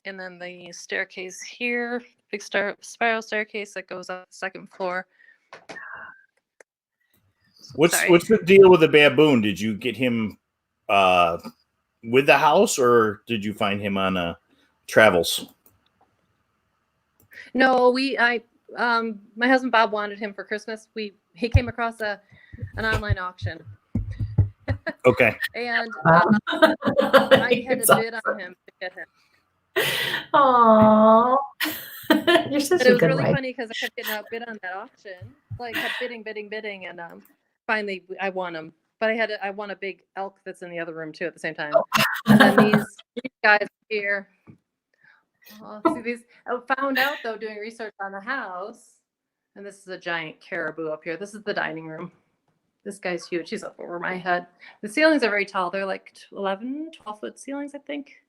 And then the staircase here, big spiral staircase that goes up the second floor.
What's the deal with the baboon? Did you get him with the house, or did you find him on travels?
No, my husband Bob wanted him for Christmas. He came across an online auction.
Okay.
And I had to bid on him to get him.
Aww. You're such
But
a
it was
good
really
wife.
funny because I kept getting outbid on that auction. Like, kept bidding, and finally I won him. But I won a big elk that's in the other room too at the same time. And then these guys here. See these. I found out though doing research on the house, and this is a giant caribou up here. This is the dining room. This guy's huge. He's up over my head. The ceilings are very tall. They're like 12-foot ceilings, I think,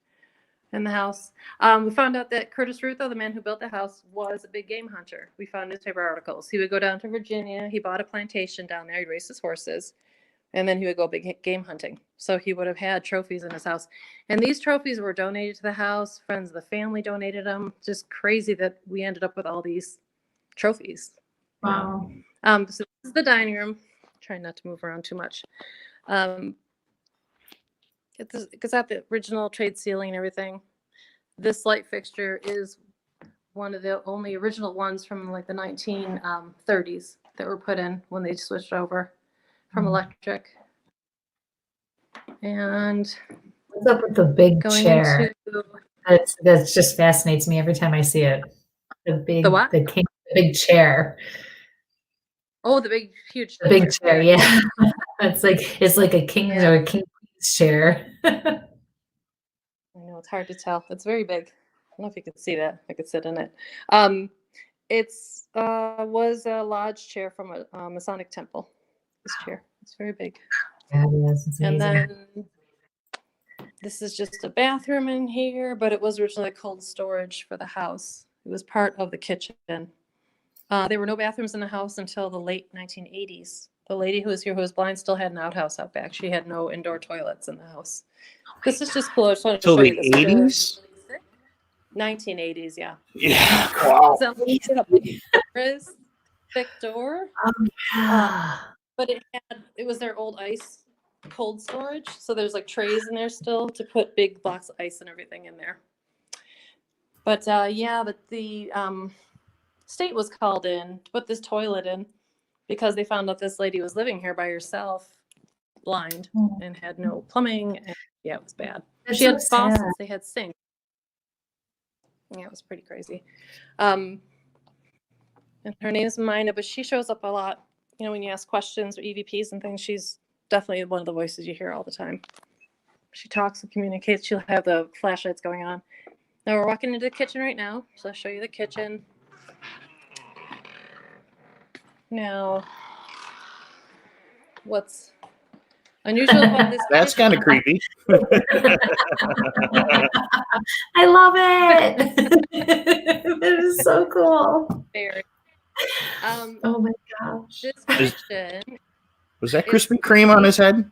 in the house. We found out that Curtis Ruth, the man who built the house, was a big game hunter. We found newspaper articles. He would go down to Virginia. He bought a plantation down there. He'd race his horses. And then he would go big game hunting. So he would have had trophies in his house. And these trophies were donated to the house. Friends of the family donated them. Just crazy that we ended up with all these trophies.
Wow.
So this is the dining room. Trying not to move around too much. It's at the original trade ceiling and everything. This light fixture is one of the only original ones from like the 1930s that were put in when they switched over from electric. And
what's up with the big chair? That just fascinates me every time I see it. The
what?
The big chair.
Oh, the big, huge.
The big chair, yeah. it's like a king or a king's chair.
I know, it's hard to tell. It's very big. I don't know if you can see that. I could sit in it. It's was a lodge chair from a Masonic temple. This chair. It's very big.
Yeah, it is. It's
and
amazing.
then this is just a bathroom in here, but it was originally cold storage for the house. It was part of the kitchen. There were no bathrooms in the house until the late 1980s. The lady who was here, who was blind, still had an outhouse out back. She had no indoor toilets in the house. This is just cool. I just wanted to show you this.
80s?
1980s, yeah.
Yeah. Wow.
So thick door. But it was their old ice cold storage. So there's like trays in there still to put big blocks of ice and everything in there. But the state was called in to put this toilet in because they found out this lady was living here by herself, blind, and had no plumbing. And yeah, it was bad. She had faucets. They had sinks. Yeah, it was pretty crazy. And her name is Mina, but she shows up a lot. You know, when you ask questions or EVPs and things, she's definitely one of the voices you hear all the time. She talks and communicates. She'll have the flashlights going on. Now we're walking into the kitchen right now, so I'll show you the kitchen. Now, what's unusual about this?
That's kind of creepy.
I love it. It is so cool.
Very.
Oh my gosh.
This kitchen.
Was that Krispy Kreme on his head?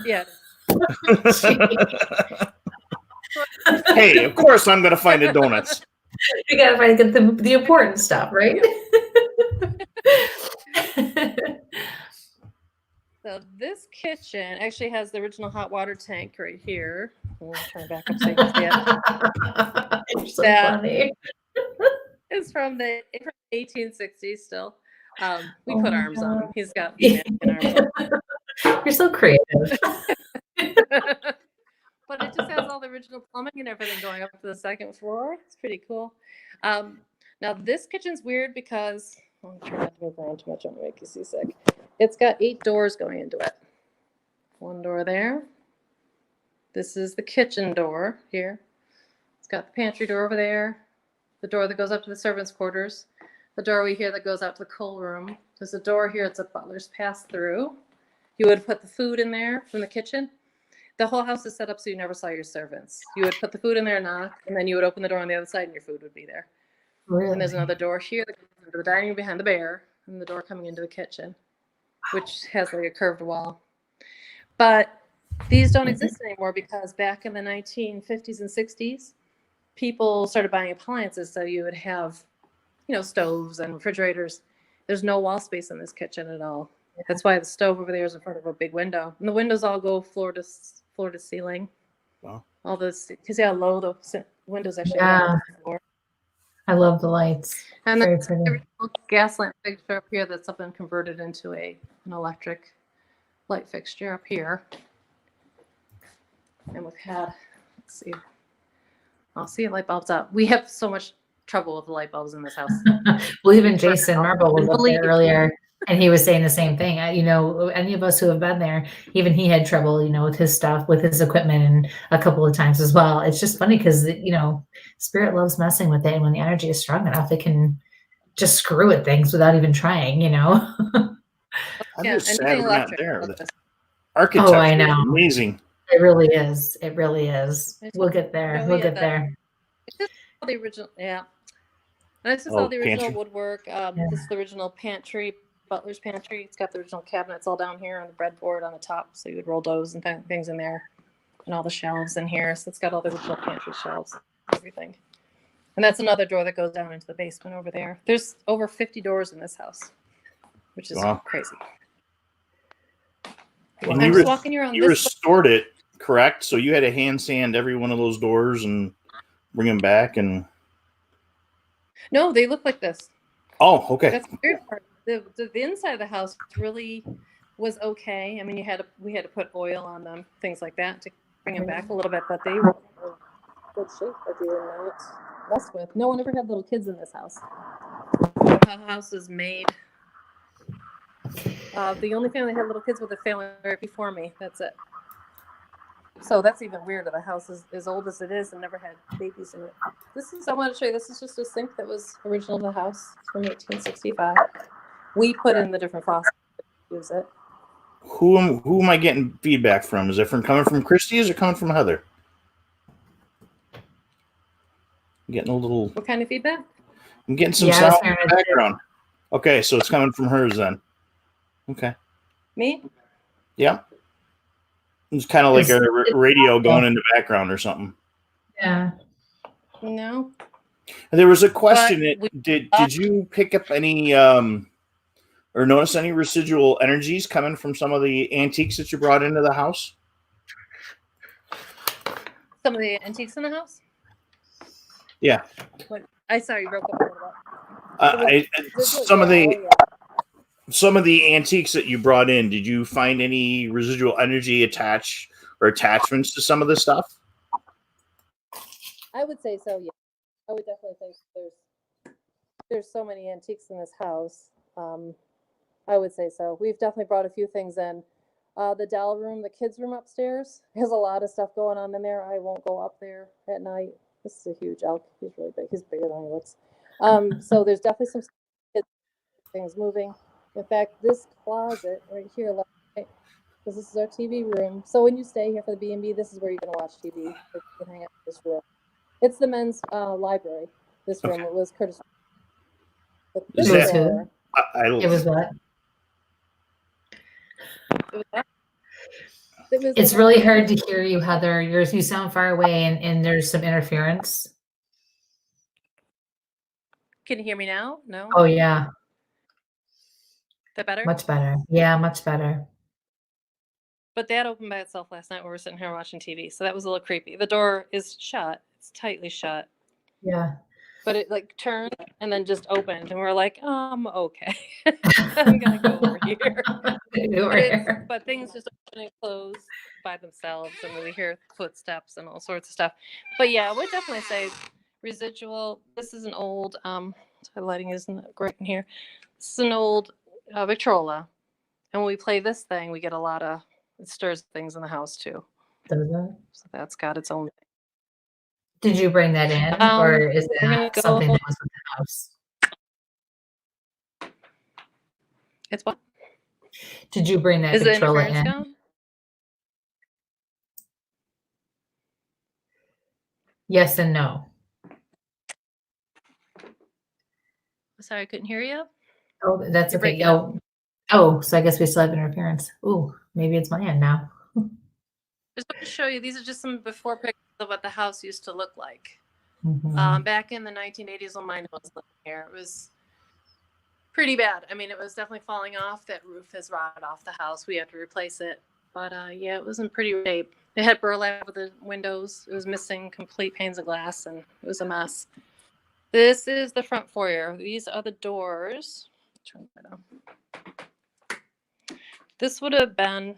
Yeah.
Hey, of course I'm going to find the donuts.
You gotta find the important stuff, right?
So this kitchen actually has the original hot water tank right here. We'll turn it back up so you can see it.
You're so
That-
funny.
It's from the 1860s still. We
Oh
put
my
arms on him.
God.
He's got mannequin arms on.
You're so creative.
But it just has all the original plumbing and everything going up to the second floor. It's pretty cool. Now this kitchen's weird because I'm trying not to move around too much. I'm gonna make you seasick. It's got 8 doors going into it. 1 door there. This is the kitchen door here. It's got the pantry door over there. The door that goes up to the servants' quarters. The doorway here that goes out to the coal room. There's a door here. It's a butler's pass through. You would put the food in there from the kitchen. The whole house is set up so you never saw your servants. You would put the food in there, knock, and then you would open the door on the other side and your food would be there.
Really?
And there's another door here that goes into the dining room behind the bear, and the door coming into the kitchen, which has like a curved wall. But these don't exist anymore because back in the 1950s and 60s, people started buying appliances. So you would have, stoves and refrigerators. There's no wall space in this kitchen at all. That's why the stove over there is in front of a big window. And the windows all go floor to ceiling.
Wow.
All this, because how low the windows actually
Yeah.
are on the floor.
I love the lights.
And
Very
then
pretty.
the original gas lamp fixture up here that's up and converted into an electric light fixture up here. And we've had, let's see. I'll see light bulbs up. We have so much trouble with the light bulbs in this house.
Well, even Jason Marble was up
Believe-
there earlier, and he was saying the same thing. Any of us who have been there, even he had trouble, with his stuff, with his equipment, and a couple of times as well. It's just funny because spirit loves messing with it, and when the energy is strong enough, it can just screw at things without even trying.
I'm
Yeah,
just sad
anything
we're not
electric.
there. The architecture
I know.
is amazing.
It really is. It really is.
It's-
We'll get there.
Oh,
We'll
yeah,
get
that-
there.
It's just all the original, yeah. And this is all the original
pantry.
woodwork. This is the original pantry, butler's pantry. It's got the original cabinets all down here and the breadboard on the top. So you would roll doughs and things in there. And all the shelves in here. So it's got all the original pantry shelves, everything. And that's another door that goes down into the basement over there. There's over 50 doors in this house, which is
Wow.
crazy.
And
I'm
you,
just walking around
you
this.
restored it, correct? So you had to hand sand every one of those doors and bring them back and...
No, they look like this.
Oh, okay.
That's the weird part. The inside of the house really was okay. I mean, we had to put oil on them, things like that, to bring them back a little bit. But they were in good shape that they were not messed with. No one ever had little kids in this house. The house was made. The only family that had little kids was the family right before me. That's it. So that's even weirder. The house is as old as it is and never had babies in it. I want to show you, this is just a sink that was original to the house. It's from 1865. We put in the different faucets to use it.
Who am I getting feedback from? Is it coming from Christy or is it coming from Heather? I'm getting a little...
What kind of feedback?
I'm getting some
Yeah, I was
sound in
hearing
the
it too.
background. Okay, so it's coming from hers then. Okay.
Me?
Yeah. It's kind of like a
It's-
radio going in the background or something.
Yeah.
No.
There was a question.
But
Did you pick up any or notice any residual energies coming from some of the antiques that you brought into the house?
Some of the antiques in the house?
Yeah.
I saw you broke up a little bit.
Some of the antiques that you brought in, did you find any residual energy attachments to some of the stuff?
I would say so, yeah. I would definitely think there's so many antiques in this house. I would say so. We've definitely brought a few things in. The doll room, the kids' room upstairs, has a lot of stuff going on in there. I won't go up there at night. This is a huge elk. He's really big. He's bigger than he looks. So there's definitely some things moving. In fact, this closet right here, because this is our TV room. So when you stay here for the B&B, this is where you're going to watch TV. You can hang out in this room. It's the men's library. This room. It was Curtis. But this
Is that-
door-
It was what?
it was that.
It's really hard to hear you, Heather. You sound far away, and there's some interference.
Can you hear me now? No?
Oh, yeah.
Is that better?
Much better. Yeah, much better.
But that opened by itself last night when we were sitting here watching TV. So that was a little creepy. The door is shut. It's tightly shut.
Yeah.
But it like turned and then just opened. And we're like, okay. I'm going to go over here. But things just open and close by themselves. And we hear footsteps and all sorts of stuff. But yeah, I would definitely say residual. This is an old, the lighting isn't great in here. This is an old Victrola. And when we play this thing, we get a lot of, it stirs things in the house too.
Does it?
So that's got its own.
Did you bring that in, or is that something that was in the house?
It's what?
Did you bring that Victrola in?
Gone?
Yes and no.
Sorry, I couldn't hear you.
Oh, that's okay. Oh, so I guess we still have interference. Ooh, maybe it's my end now.
Just want to show you. These are just some before pictures of what the house used to look like.
Mm-hmm.
Back in the 1980s when mine was living here, it was pretty bad. I mean, it was definitely falling off. That roof has rotted off the house. We had to replace it. But yeah, it was in pretty shape. It had burlap over the windows. It was missing complete panes of glass, and it was a mess. This is the front foyer. These are the doors. Turn that on. This would have been,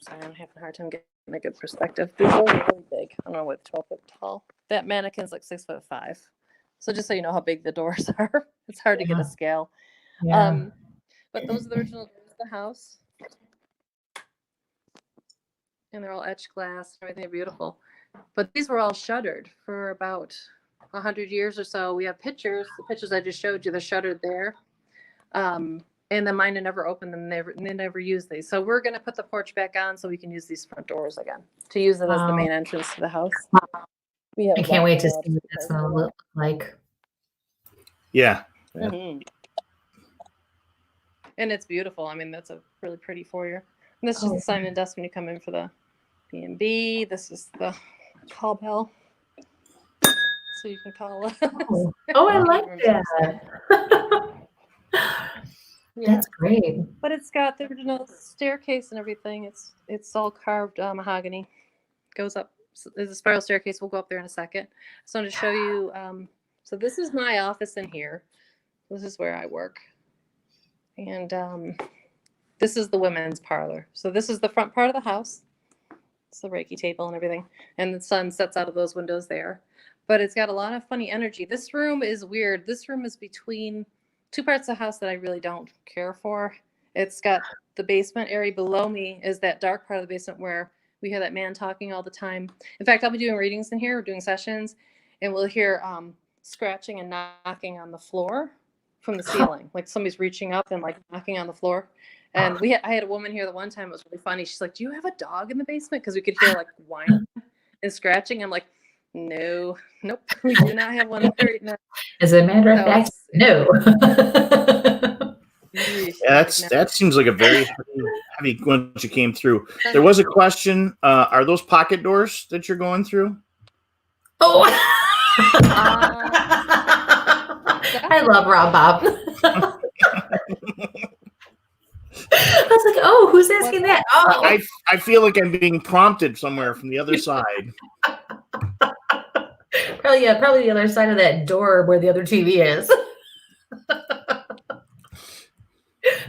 sorry, I'm having a hard time getting a good perspective. These are really big. I don't know what, 12 foot tall. That mannequin's like 6'5". So just so you know how big the doors are, it's hard to get a scale.
Yeah.
But those are the original doors of the house. And they're all etched glass. Everything are beautiful. But these were all shuttered for about 100 years or so. We have pictures. The pictures I just showed you, they're shuttered there. And then mine had never opened them. They never used these. So we're going to put the porch back on so we can use these front doors again to use it as the main entrance to the house.
I can't wait to see what that's going to look like.
Yeah.
Mm-hmm. And it's beautiful. I mean, that's a really pretty foyer. And this is the sign and desk when you come in for the B&B. This is the call bell. So you can call.
I like that. That's great.
But it's got the original staircase and everything. It's all carved mahogany. Goes up. So there's a spiral staircase. We'll go up there in a second. So I want to show you. So this is my office in here. This is where I work. And this is the women's parlor. So this is the front part of the house. It's the Reiki table and everything. And the sun sets out of those windows there. But it's got a lot of funny energy. This room is weird. This room is between two parts of the house that I really don't care for. It's got the basement area below me is that dark part of the basement where we hear that man talking all the time. In fact, I'll be doing readings in here. We're doing sessions. And we'll hear scratching and knocking on the floor from the ceiling. Like somebody's reaching up and like knocking on the floor. And I had a woman here the one time. It was really funny. She's like, "Do you have a dog in the basement?" Because we could hear like whining and scratching. I'm like, nope, we do not have one there. No.
As a matter of fact, no.
Yeah, that seems like a very heavy once you came through. There was a question. Are those pocket doors that you're going through?
Oh, I love Rob Bob. I was like, "Oh, who's asking that?" Oh,
I feel like I'm being prompted somewhere from the other side.
Probably the other side of that door where the other TV is.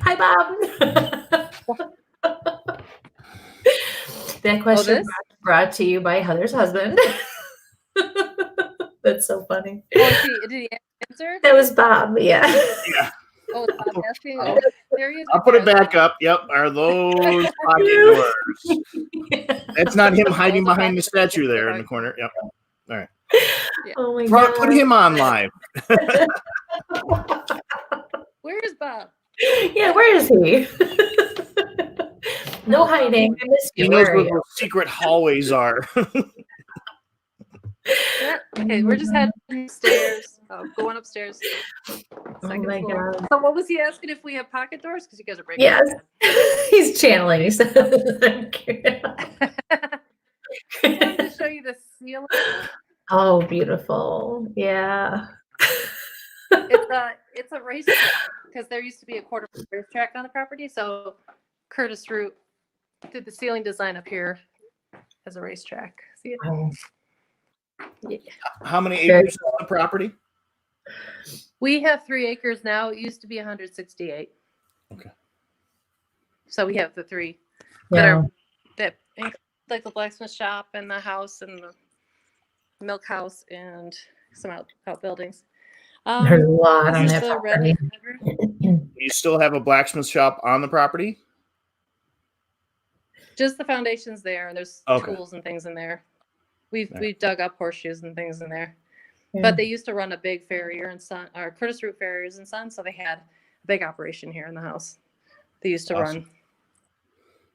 Hi, Bob. That question brought to you by Heather's husband. That's so funny.
Oh, did he answer?
That was Bob. Yeah.
Oh, Bob asking. Oh, there he is.
I'll put it back up. Yep. Are those pocket doors? That's not him hiding behind the statue there in the corner. Yep. All right.
Yeah.
Oh my God.
Put him on live.
Where is Bob?
Yeah, where is he? No hiding. I miss you.
He knows where the secret hallways are.
Yeah. Okay, we're just heading upstairs. Going upstairs.
Oh my
Floor.
God.
So what was he asking if we have pocket doors? Because you guys are breaking.
Yes. He's channeling. He said,
I wanted to show you the ceiling.
oh, beautiful. Yeah.
It's a racetrack because there used to be a quarter racetrack on the property. So Curtis Root did the ceiling design up here as a racetrack. See it?
Oh,
Yeah.
How many acres is the property?
We have 3 acres now. It used to be 168.
Okay.
So we have the 3
yeah.
that like the blacksmith shop and the house and the milk house and some outbuildings.
There's a lot on
This is
that
the red
property.
bedroom.
You still have a blacksmith shop on the property?
Just the foundations there, and there's
Okay.
tools and things in there. We've
Right.
we've dug up horseshoes and things in there.
Yeah.
But they used to run a big Farrier and Son, or Curtis Root Farriers and Son, so they had a big operation here in the house. They used to
Awesome.
run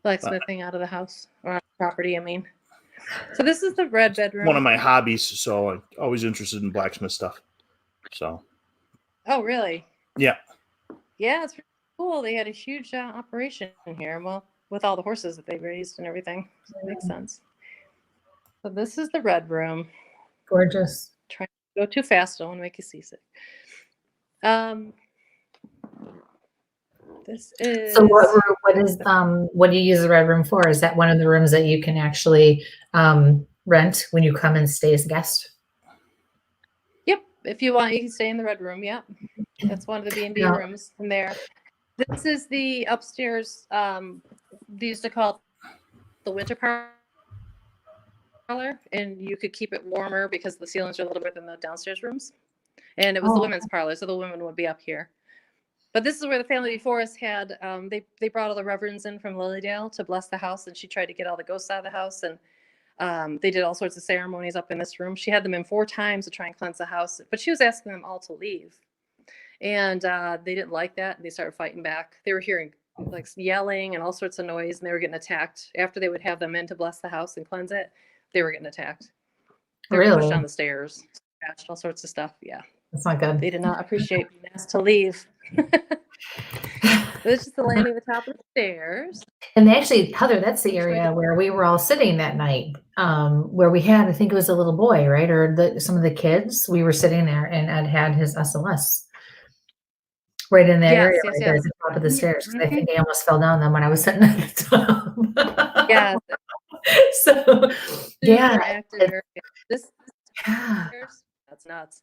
blacksmithing out of the house or out of the property. I mean, so this is the red bedroom.
One of my hobbies, so I'm always interested in blacksmith stuff. So.
Oh, really?
Yeah.
Yeah, it's pretty cool. They had a huge operation here. Well, with all the horses that they raised and everything, so it makes sense. So this is the red room.
Gorgeous.
Trying to go too fast, don't want to make you seasick. This is.
So what do you use the red room for? Is that one of the rooms that you can actually rent when you come and stay as a guest?
Yep, if you want, you can stay in the red room. Yep, that's one of the B&B
Yeah.
rooms in there. This is the upstairs. They used to call it the winter parlor, and you could keep it warmer because the ceilings are a little bit than the downstairs rooms. And it was the women's parlor, so the women would be up here. But this is where the family before us had, they brought all the reverends in from Lilydale to bless the house, and she tried to get all the ghosts out of the house, and they did all sorts of ceremonies up in this room. She had them in 4 times to try and cleanse the house, but she was asking them all to leave. And they didn't like that, and they started fighting back. They were hearing like yelling and all sorts of noise, and they were getting attacked. After they would have them in to bless the house and cleanse it, they were getting attacked. They were pushed
Really?
down the stairs, scratched, all sorts of stuff. Yeah.
That's not good.
They did not appreciate being asked to leave. This is the landing at the top of the stairs.
And actually, Heather, that's the area where we were all sitting that night, where we had, I think it was a little boy, right? Or some of the kids. We were sitting there, and Ed had his SOS right in that area, right there at the top of the stairs. I think he almost fell down then when I was sitting at the top.
Yeah.
So, yeah.
Active area. This stairs, that's nuts.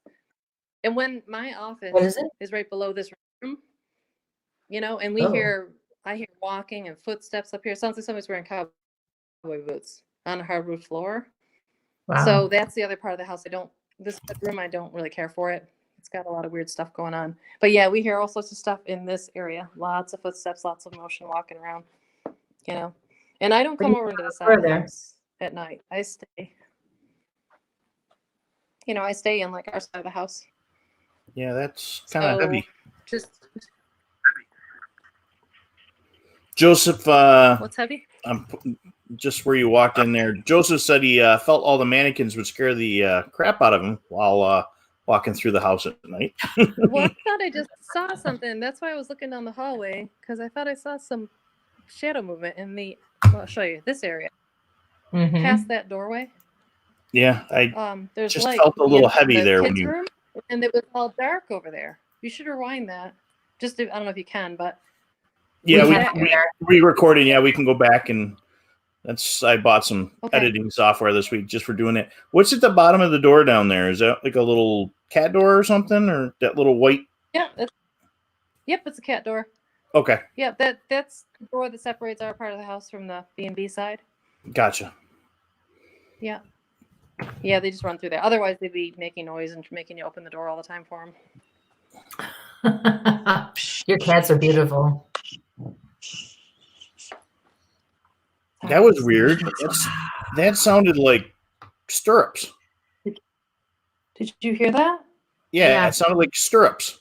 And when my office is right below this room, and I hear walking and footsteps up here. It sounds like somebody's wearing cowboy boots on a hardwood floor.
Wow.
So that's the other part of the house. This room, I don't really care for it. It's got a lot of weird stuff going on. But yeah, we hear all sorts of stuff in this area. Lots of footsteps, lots of motion walking around, And I don't come over into the side of the house at night. I stay. I stay in like our side of the house.
Yeah, that's kind of heavy. Joseph,
what's heavy?
Just where you walked in there. Joseph said he felt all the mannequins would scare the crap out of him while walking through the house at night.
Well, I thought I just saw something. That's why I was looking down the hallway, because I thought I saw some shadow movement in I'll show you this area. Past that doorway.
Yeah, I
there's
just felt a little heavy there when you.
Room, and it was all dark over there. You should rewind that. I don't know if you can, but.
Yeah, we recorded. Yeah, we can go back and I bought some editing software this week just for doing it. What's at the bottom of the door down there? Is that like a little cat door or something, or that little white?
Yeah. It's a cat door.
Okay.
Yeah, that's the door that separates our part of the house from the B&B side.
Gotcha.
Yeah. Yeah, they just run through there. Otherwise, they'd be making noise and making you open the door all the time for them.
Your cats are beautiful.
That was weird. That sounded like stirrups.
Did you hear that?
Yeah, it sounded like stirrups.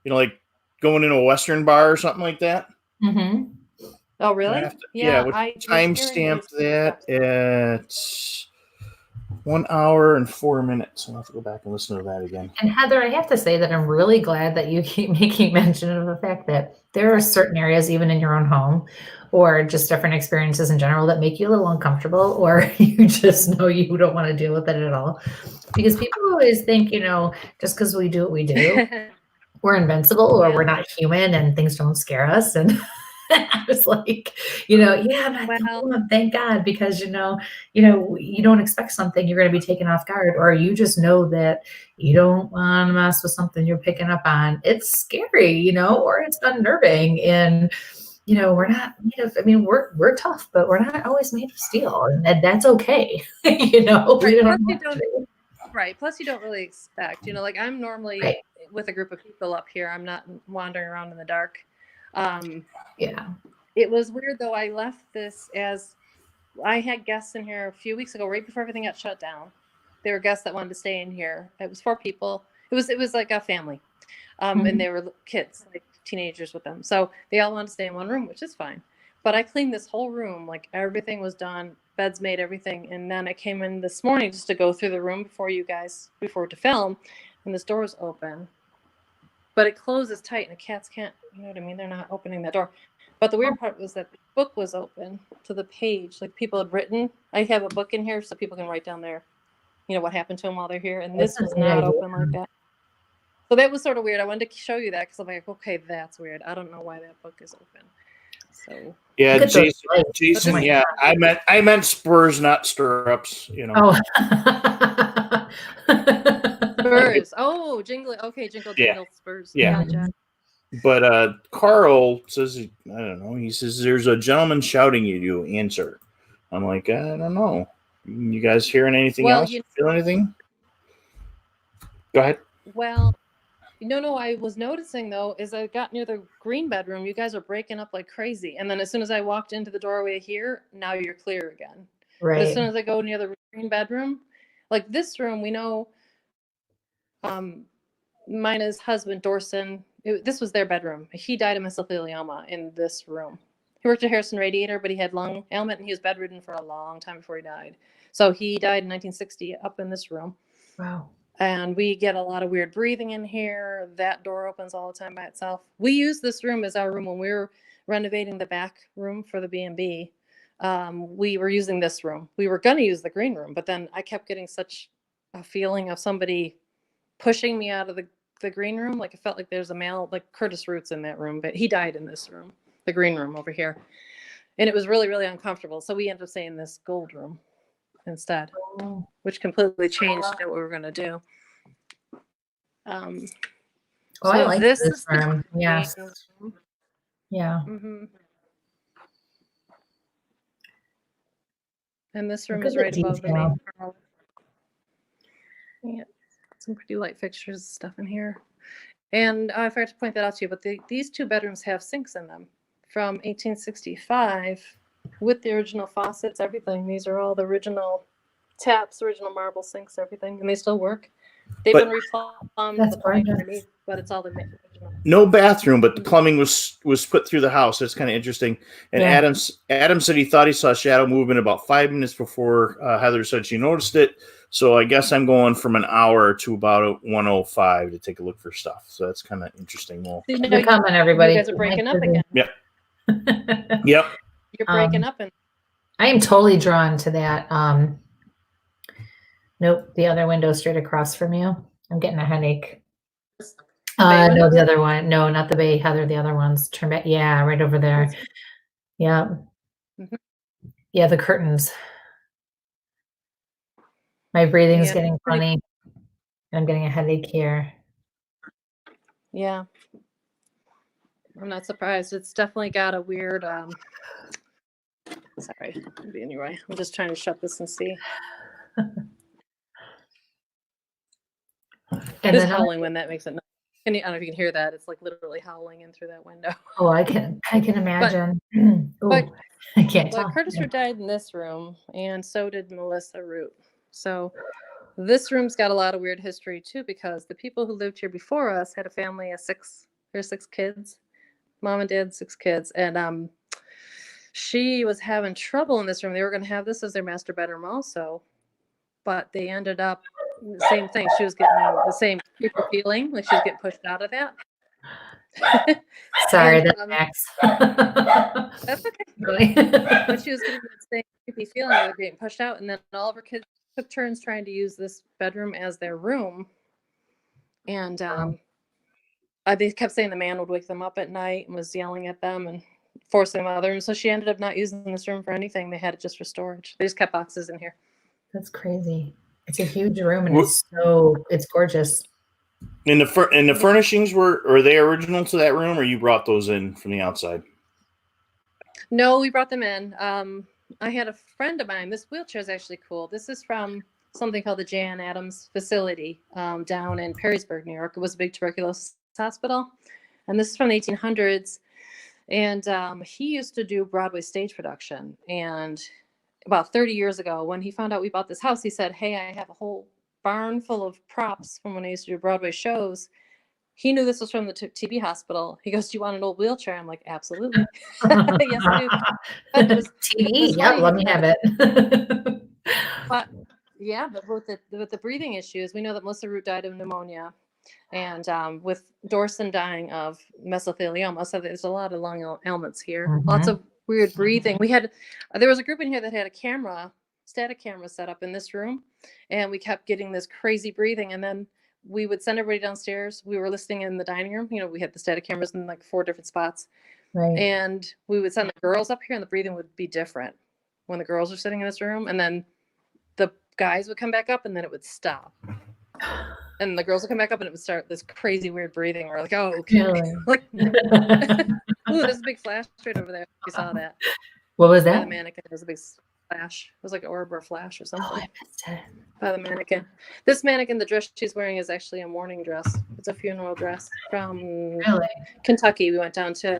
Like going into a Western bar or something like that.
Mm-hmm.
Oh, really?
Yeah, timestamp that at 1 hour and 4 minutes. I'll have to go back and listen to that again.
And Heather, I have to say that I'm really glad that you keep making mention of the fact that there are certain areas, even in your own home, or just different experiences in general, that make you a little uncomfortable, or you just know you don't want to deal with it at all. Because people always think, just because we do what we do, we're invincible, or we're not human and things don't scare us. And I was like, yeah, I'm not the one, thank God, because you don't expect something, you're going to be taken off guard, or you just know that you don't want to mess with something you're picking up on. It's scary, or it's unnerving, and we're not made of. I mean, we're tough, but we're not always made of steel, and that's okay.
Right. Plus, you don't really expect. Like I'm normally with a group of people up here. I'm not wandering around in the dark.
Yeah.
It was weird though. I left this as I had guests in here a few weeks ago, right before everything got shut down. There were guests that wanted to stay in here. It was 4 people. It was like a family, and they were kids, like teenagers with them. So they all wanted to stay in one room, which is fine. But I cleaned this whole room, like everything was done, beds made, everything. And then I came in this morning just to go through the room before to film, and this door was open. But it closes tight, and the cats can't, you know what I mean? They're not opening that door. But the weird part was that the book was open to the page. Like people had written. I have a book in here so people can write down their, what happened to them while they're here. And this was not open like that. So that was sort of weird. I wanted to show you that because I'm like, okay, that's weird. I don't know why that book is open. So
yeah, Jason. Yeah, I meant spurs, not stirrups.
Oh.
Spurs. Oh, jingle. Okay, jingle, spurs.
Yeah. But Carl says, I don't know. He says there's a gentleman shouting you to answer. I'm like, I don't know. You guys hearing anything else? Feel anything? Go ahead.
Well, no. I was noticing though, as I got near the green bedroom, you guys are breaking up like crazy. And then as soon as I walked into the doorway here, now you're clear again.
Right.
But as soon as I go near the green bedroom, like this room, we know, Mina's husband, Dorson, this was their bedroom. He died of mesothelioma in this room. He worked at Harrison Radiator, but he had lung ailment and he was bedridden for a long time before he died. So he died in 1960 up in this room.
Wow.
And we get a lot of weird breathing in here. That door opens all the time by itself. We use this room as our room when we were renovating the back room for the B&B. We were using this room. We were going to use the green room, but then I kept getting such a feeling of somebody pushing me out of the green room. Like it felt like there's a male, like Curtis Roots in that room, but he died in this room, the green room over here. And it was really, really uncomfortable. So we ended up saying this gold room instead, which completely changed what we were going to do. So
I like
this
this room. Yes.
Room.
Yeah.
Mm-hmm. And this room is right above the main parlor. Yeah, some pretty light fixtures and stuff in here. And I forgot to point that out to you, but these 2 bedrooms have sinks in them from 1865 with the original faucets, everything. These are all the original taps, original marble sinks, everything, and they still work. They've been replumbed, the plumbing underneath, but it's all the original.
No bathroom, but the plumbing was put through the house. That's kind of interesting. And Adam said he thought he saw shadow movement about 5 minutes before Heather said she noticed it. So I guess I'm going from an hour to about 1:05 to take a look for stuff. So that's kind of interesting. Well,
comment, everybody.
You guys are breaking up again.
Yep. Yep.
You're breaking up, and
I am totally drawn to that. Nope, the other window straight across from you. I'm getting a headache. No, the other one. No, not the bay, Heather. The other ones. Turn back. Yeah, right over there. Yeah. Mm-hmm. Yeah, the curtains. My breathing's getting funny. I'm getting a headache here.
Yeah. I'm not surprised. It's definitely got a weird sorry. Anyway, I'm just trying to shut this and see. And this howling when that makes it. I don't know if you can hear that. It's like literally howling in through that window.
Oh, I can imagine.
But
I can't tell.
Curtis Root died in this room, and so did Melissa Root. So this room's got a lot of weird history too, because the people who lived here before us had a family of 6. There's 6 kids, mom and dad, 6 kids, and she was having trouble in this room. They were going to have this as their master bedroom also. but they ended up the same thing. She was getting the same creepy feeling, like she was getting pushed out of that.
Sorry,
And,
that's Max.
That's okay.
Really?
But she was getting that same creepy feeling of her getting pushed out, and then all of her kids took turns trying to use this bedroom as their room. And they kept saying the man would wake them up at night and was yelling at them and forcing them out of the room. So she ended up not using this room for anything. They had it just for storage. They just kept boxes in here.
That's crazy. It's a huge room, and it's gorgeous.
And the furnishings are they original to that room, or you brought those in from the outside?
No, we brought them in. I had a friend of mine. This wheelchair is actually cool. This is from something called the Jan Adams facility down in Perrysburg, New York. It was a big tuberculosis hospital. And this is from the 1800s. And he used to do Broadway stage production. And about 30 years ago, when he found out we bought this house, he said, hey, I have a whole barn full of props from when I used to do Broadway shows. He knew this was from the TB hospital. He goes, do you want an old wheelchair? I'm like, absolutely. Yes, I do. But
TB, yeah, let me have it.
But yeah, but with the breathing issues, we know that Melissa Root died of pneumonia. And with Dorson dying of mesothelioma, so there's a lot of lung ailments here. Mm-hmm. Lots of weird breathing. There was a group in here that had a static camera set up in this room, and we kept getting this crazy breathing. And then we would send everybody downstairs. We were listening in the dining room. You know, we had the static cameras in like 4 different spots.
Right.
And we would send the girls up here, and the breathing would be different when the girls are sitting in this room. And then the guys would come back up, and then it would stop. And the girls would come back up, and it would start this crazy weird breathing. We're like, oh, okay. Like, ooh, there's a big flash right over there. You saw that.
What was that?
By the mannequin. There was a big flash. It was like an orb or flash or something.
Oh, I missed it.
By the mannequin. This mannequin, the dress she's wearing is actually a mourning dress. It's a funeral dress from Kentucky. We went down to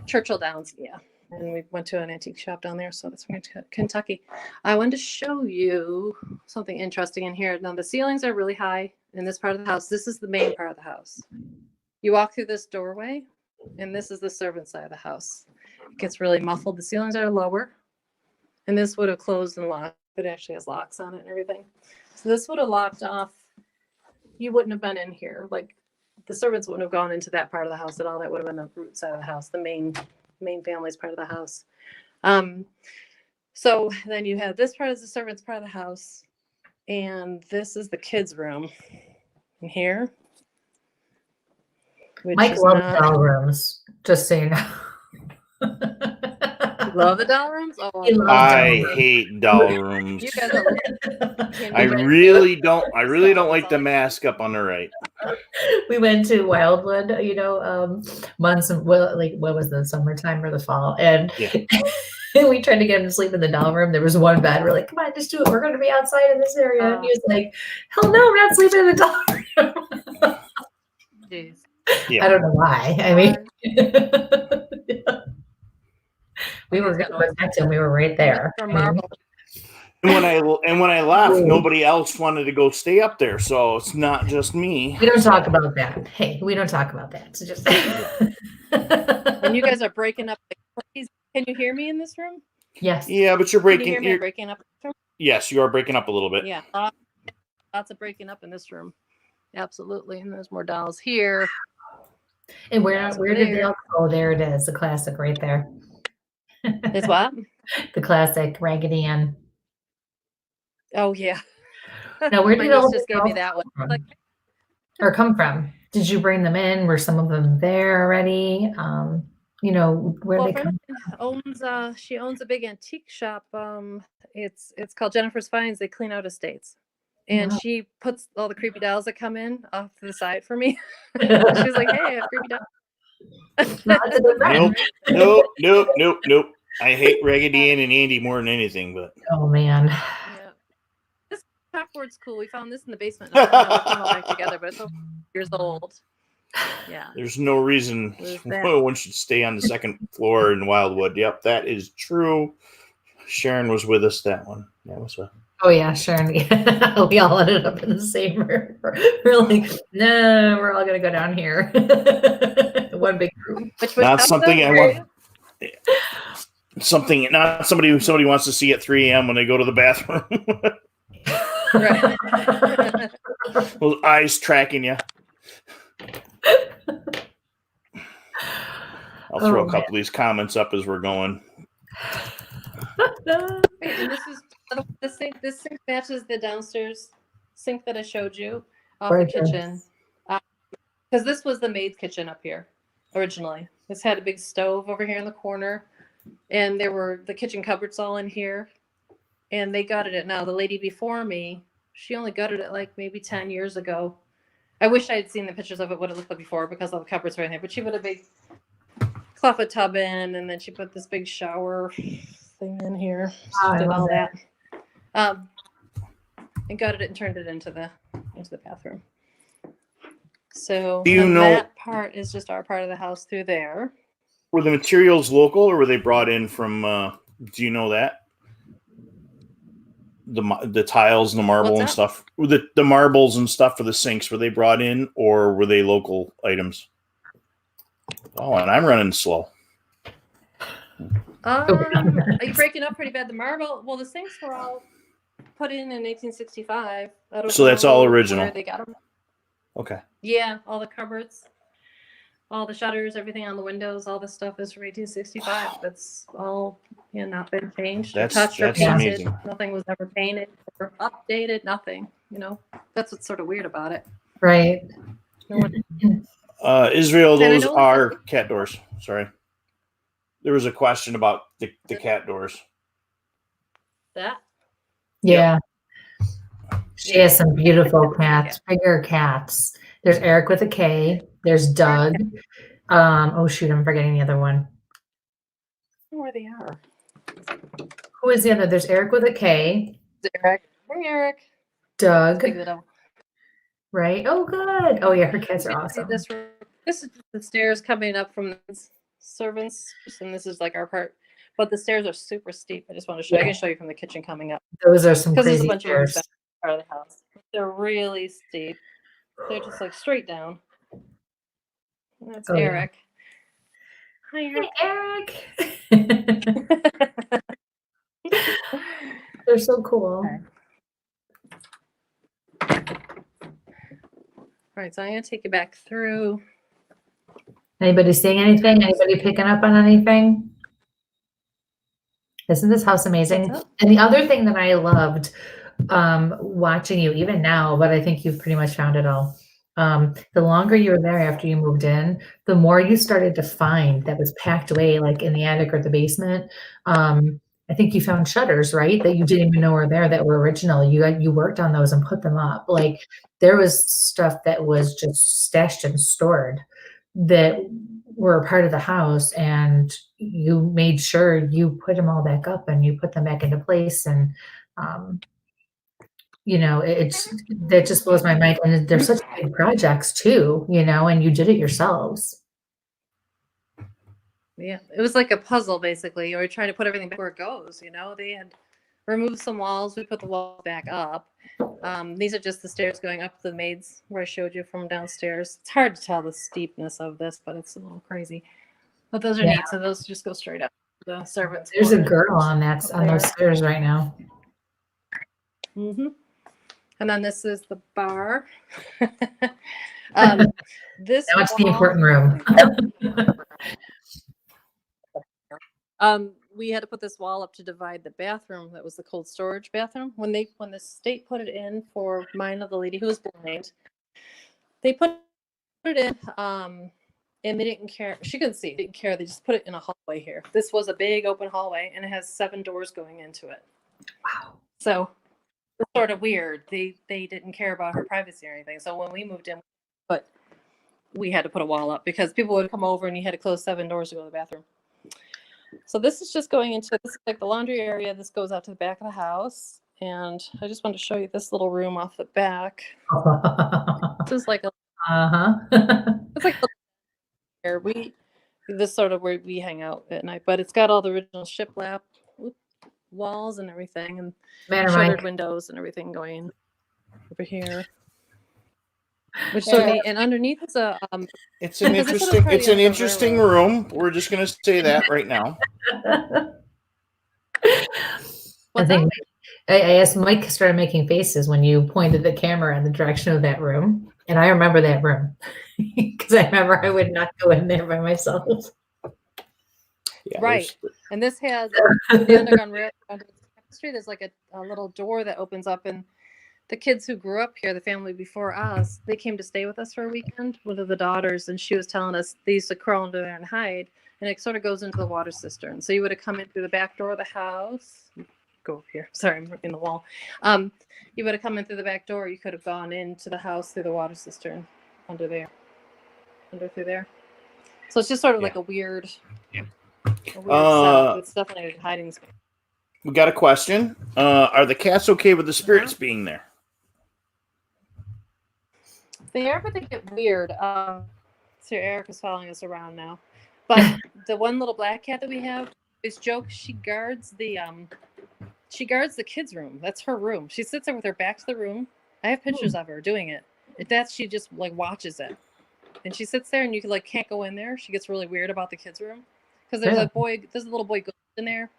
Churchill Downs. Yeah. And we went to an antique shop down there. So that's Kentucky. I wanted to show you something interesting in here. Now, the ceilings are really high in this part of the house. This is the main part of the house. You walk through this doorway, and this is the servant side of the house. It gets really muffled. The ceilings are lower. And this would have closed and locked. It actually has locks on it and everything. So this would have locked off. You wouldn't have been in here. Like, the servants wouldn't have gone into that part of the house at all. That would have been the root side of the house, the main family's part of the house. So then you have this part is the servants' part of the house, and this is the kids' room. In here,
Mike loves doll rooms. Just so you know.
Love the doll rooms. Oh,
I hate doll rooms.
You guys
I really don't like the mask up on the right.
We went to Wildwood, months what was the summertime or the fall, and we tried to get him to sleep in the doll room. There was one bed. We're like, come on, just do it. We're going to be outside in this area. And he was like, hell no, I'm not sleeping in the doll room.
Jeez.
Yeah. I don't know why. I mean, we were going to protect him. We were right there.
And when I left, nobody else wanted to go stay up there, so it's not just me.
We don't talk about that. Hey, we don't talk about that. So just
and you guys are breaking up like crazy. Can you hear me in this room?
Yes.
Yeah, but you're breaking.
Can you hear me breaking up?
Yes, you are breaking up a little bit.
Yeah, lots of breaking up in this room. Absolutely, and there's more dolls here.
And where did they all go? There it is, the classic right there.
It's what?
The classic Raggedy Ann.
Oh yeah.
Now where did all
just gave me that one? Like,
or come from? Did you bring them in? Were some of them there already? Where they come
from? She owns a big antique shop. It's called Jennifer's Finds. They clean out estates. And she puts all the creepy dolls that come in off to the side for me. She's like, hey, I have creepy dolls.
Nope. I hate Raggedy Ann and Andy more than anything, but
oh man.
Yeah. This chalkboard's cool. We found this in the basement. I don't know how it came all back together, but it's over years old. Yeah.
There's no reason one should stay on the second floor in Wildwood. Yep, that is true. Sharon was with us that one. That was a
Oh yeah, Sharon. We all ended up in the same room. We're like, no, we're all gonna go down here. One big group.
Not something I want. Something not somebody who somebody wants to see at 3 a.m. when they go to the bathroom.
Right.
Those eyes tracking you. I'll throw a couple of these comments up as we're going.
Wait, and this sink matches the downstairs sink that I showed you off the kitchen. Because this was the maid's kitchen up here originally. This had a big stove over here in the corner, and there were the kitchen cupboards all in here. And they gutted it. Now the lady before me, she only gutted it like maybe 10 years ago. I wish I had seen the pictures of it, what it looked like before, because all the cupboards were in there. But she put a big clawfoot tub in, and then she put this big shower thing in here. She did all that. And gutted it and turned it into the bathroom. So that part is just our part of the house through there.
Were the materials local, or were they brought in from? Do you know that? The tiles and the marble and stuff. The marbles and stuff for the sinks, were they brought in, or were they local items? Oh, and I'm running slow.
Are you breaking up pretty bad? The marble. Well, the sinks were all put in 1865.
So that's all original.
They got them.
Okay.
Yeah, all the cupboards, all the shutters, everything on the windows, all the stuff is from 1865. Wow. That's all, not been changed, or touched, or painted. Amazing. Nothing was ever painted or updated. Nothing. That's what's sort of weird about it.
Right.
Israel, those are cat doors. Sorry. There was a question about the cat doors.
That?
Yeah. Yep. She has some beautiful cats, bigger cats. There's Eric with a K. There's Doug. Oh, shoot, I'm forgetting the other one.
I don't know where they are.
Who is the other? There's Eric with a K.
Eric. Hey, Eric.
Doug. Right? Oh, good. Oh, yeah, her cats are awesome.
This is the stairs coming up from the servants, and this is like our part. But the stairs are super steep. I just want to show you. I can show you from the kitchen coming up.
Those are some crazy
stairs. Part of the house. They're really steep. They're just like straight down. And that's Eric.
Yeah. Hi, Eric. They're so cool.
Okay. All right, so I'm going to take you back through.
Anybody seeing anything? Anybody picking up on anything? Isn't this house amazing? And the other thing that I loved watching you, even now, but I think you've pretty much found it all. The longer you were there after you moved in, the more you started to find that was packed away, like in the attic or the basement. I think you found shutters, right? That you didn't even know were there, that were original. You worked on those and put them up. Like there was stuff that was just stashed and stored that were a part of the house, and you made sure you put them all back up and you put them back into place. And that just blows my mind. And they're such big projects too, and you did it yourselves.
Yeah, it was like a puzzle basically. You were trying to put everything back where it goes. They had removed some walls. We put the walls back up. These are just the stairs going up the maids where I showed you from downstairs. It's hard to tell the steepness of this, but it's a little crazy. But those are neat. So those just go straight up the servants.
There's a girl on those stairs right now.
Mm-hmm. And then this is the bar. This
now it's the important room.
We had to put this wall up to divide the bathroom. That was the cold storage bathroom. When the state put it in for mine of the lady who was blind, they put it in, and they didn't care. She couldn't see. Didn't care. They just put it in a hallway here. This was a big open hallway, and it has 7 doors going into it.
Wow.
So it's sort of weird. They didn't care about her privacy or anything. So when we moved in, we had to put a wall up because people would come over and you had to close 7 doors to go to the bathroom. So this is just going into, this is like the laundry area. This goes out to the back of the house. And I just wanted to show you this little room off the back. This is like it's like here. This sort of where we hang out at night, but it's got all the original shiplap walls and everything, and shuttered windows and everything going over here. Which so neat. And underneath is a
it's an interesting room. We're just gonna say that right now.
I think I asked Mike started making faces when you pointed the camera in the direction of that room. And I remember that room because I remember I would not go in there by myself.
Yeah,
Right. And this has the underground rail under the street. There's like a little door that opens up, and the kids who grew up here, the family before us, they came to stay with us for a weekend, one of the daughters, and she was telling us they used to crawl under there and hide, and it sort of goes into the water cistern. So you would have come in through the back door of the house. Go up here. Sorry, I'm in the wall. You would have come in through the back door. You could have gone into the house through the water cistern under there, through there. So it's just sort of like a weird setup. It's definitely a hiding space.
We got a question. Are the cats okay with the spirits being there?
They are, but they get weird. So Eric is following us around now. But the one little black cat that we have is joke. She guards the kids' room. That's her room. She sits there with her back to the room. I have pictures of her doing it. She just like watches it, and she sits there, and you can't go in there. She gets really weird about the kids' room because there's a little boy in there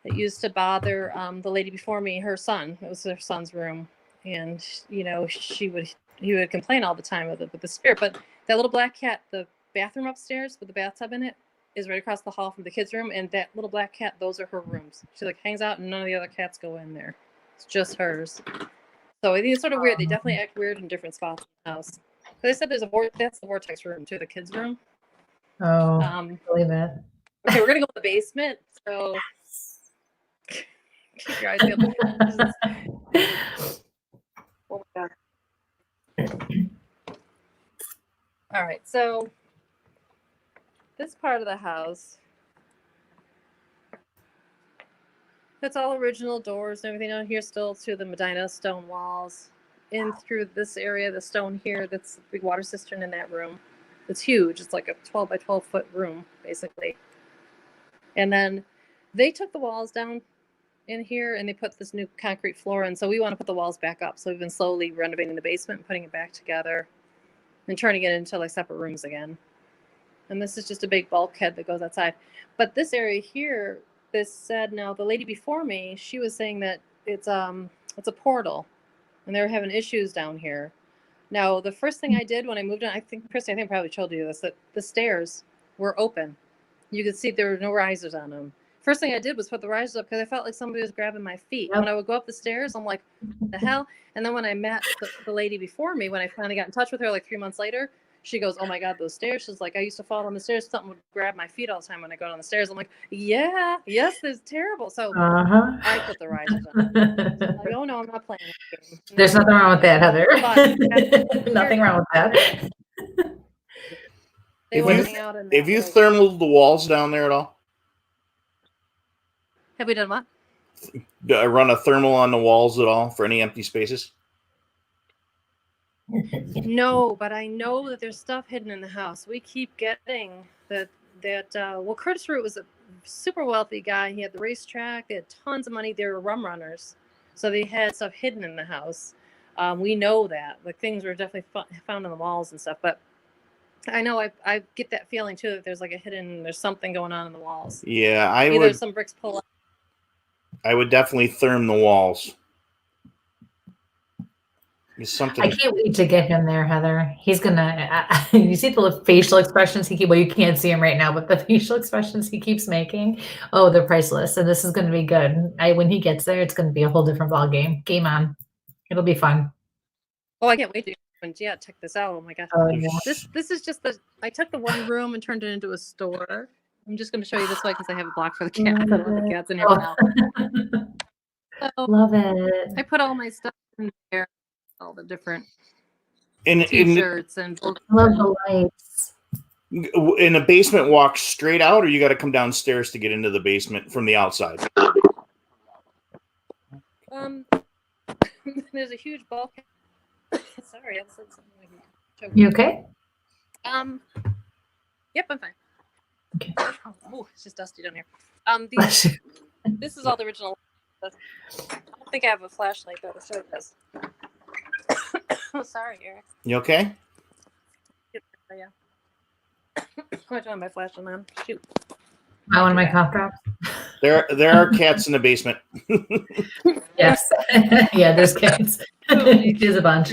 that used to bother the lady before me, her son. It was her son's room, and he would complain all the time with the spirit. But that little black cat, the bathroom upstairs with the bathtub in it, is right across the hall from the kids' room, and that little black cat, those are her rooms. She hangs out, and none of the other cats go in there. It's just hers. So I think it's sort of weird. They definitely act weird in different spots in the house. But they said there's that's the vortex room too, the kids' room.
Oh, believe it.
Okay, we're gonna go to the basement. So keep your eyes peeled. Oh my God. All right, so this part of the house, it's all original doors and everything down here, still to the Medina stone walls. In through this area, the stone here, that's a big water cistern in that room. It's huge. It's like a 12 by 12 foot room, basically. And then they took the walls down in here and they put this new concrete floor in. So we want to put the walls back up. So we've been slowly renovating the basement and putting it back together and turning it into separate rooms again. And this is just a big bulkhead that goes outside. But this area here, now the lady before me, she was saying that it's a portal and they were having issues down here. Now, the first thing I did when I moved in, Christy, I probably told you this, that the stairs were open. You could see there were no risers on them. First thing I did was put the risers up because I felt like somebody was grabbing my feet. Yep. When I would go up the stairs, I'm like, what the hell? And then when I met the lady before me, when I finally got in touch with her 3 months later, she goes, oh my God, those stairs. She's like, I used to fall down the stairs. Something would grab my feet all the time when I go down the stairs. I'm like, yes, it's terrible. So I put the risers on. Like, oh no, I'm not playing this game.
There's nothing wrong with that, Heather. Nothing wrong with that.
Have you thermaled the walls down there at all?
Have we done what?
Run a thermal on the walls at all for any empty spaces?
No, but I know that there's stuff hidden in the house. We keep getting that. Well, Curtis Root was a super wealthy guy. He had the racetrack. They had tons of money. They were rum runners, so they had stuff hidden in the house. We know that things were definitely found on the walls and stuff. But I know I get that feeling too that there's there's something going on in the walls.
Yeah,
Either some bricks pull up.
I would definitely therm the walls.
I can't wait to get him there, Heather. He's gonna. You see the facial expressions he keeps. Well, you can't see him right now, but the facial expressions he keeps making. Oh, they're priceless, and this is going to be good. When he gets there, it's going to be a whole different ball game. Game on. It'll be fun.
Oh, I can't wait to check this out. Oh my gosh. Oh, yeah. This is just I took the one room and turned it into a store. I'm just going to show you this way because I have a block for the cats. I don't want the cats in here now. So,
love it.
I put all my stuff in there. All the different t-shirts and
love the lights.
In a basement walk straight out, or you got to come downstairs to get into the basement from the outside?
There's a huge bulkhead. Sorry, I said something.
You okay?
Yep, I'm fine.
Okay.
Oh, it's just dusty down here. This is all the original. I don't think I have a flashlight though to show this. Oh, sorry, Eric.
You okay?
Yeah. I'm trying my flashlight on. Shoot.
I want my cough drops.
There are cats in the basement.
Yes. Yeah, there's kids. There's a bunch.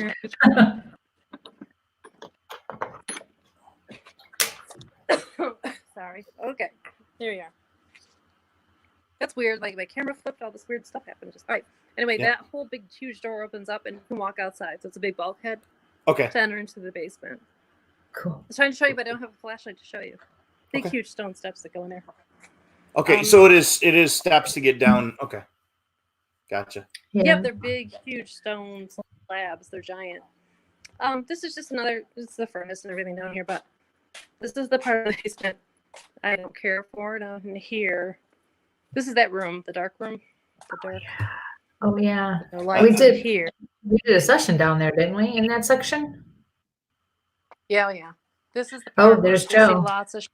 Sorry. Okay. There you are. That's weird. Like my camera flipped, all this weird stuff happened. Just all right. Anyway,
Yeah.
that whole big huge door opens up and you can walk outside. So it's a big bulkhead
Okay.
to enter into the basement.
Cool.
I was trying to show you, but I don't have a flashlight to show you. Big
Okay.
huge stone steps that go in there.
Okay, so it is steps to get down. Okay. Gotcha.
Yeah.
Yep, they're big, huge stone slabs. They're giant. This is just another. This is the furnace and everything down here, but this is the part of the basement I don't care for down in here. This is that room, the dark room. The dark.
Oh yeah.
The lights
did.
here.
We did a session down there, didn't we? In that section.
Yeah, oh, yeah. This is the
Oh,
part
there's
where you see
Joe.
lots of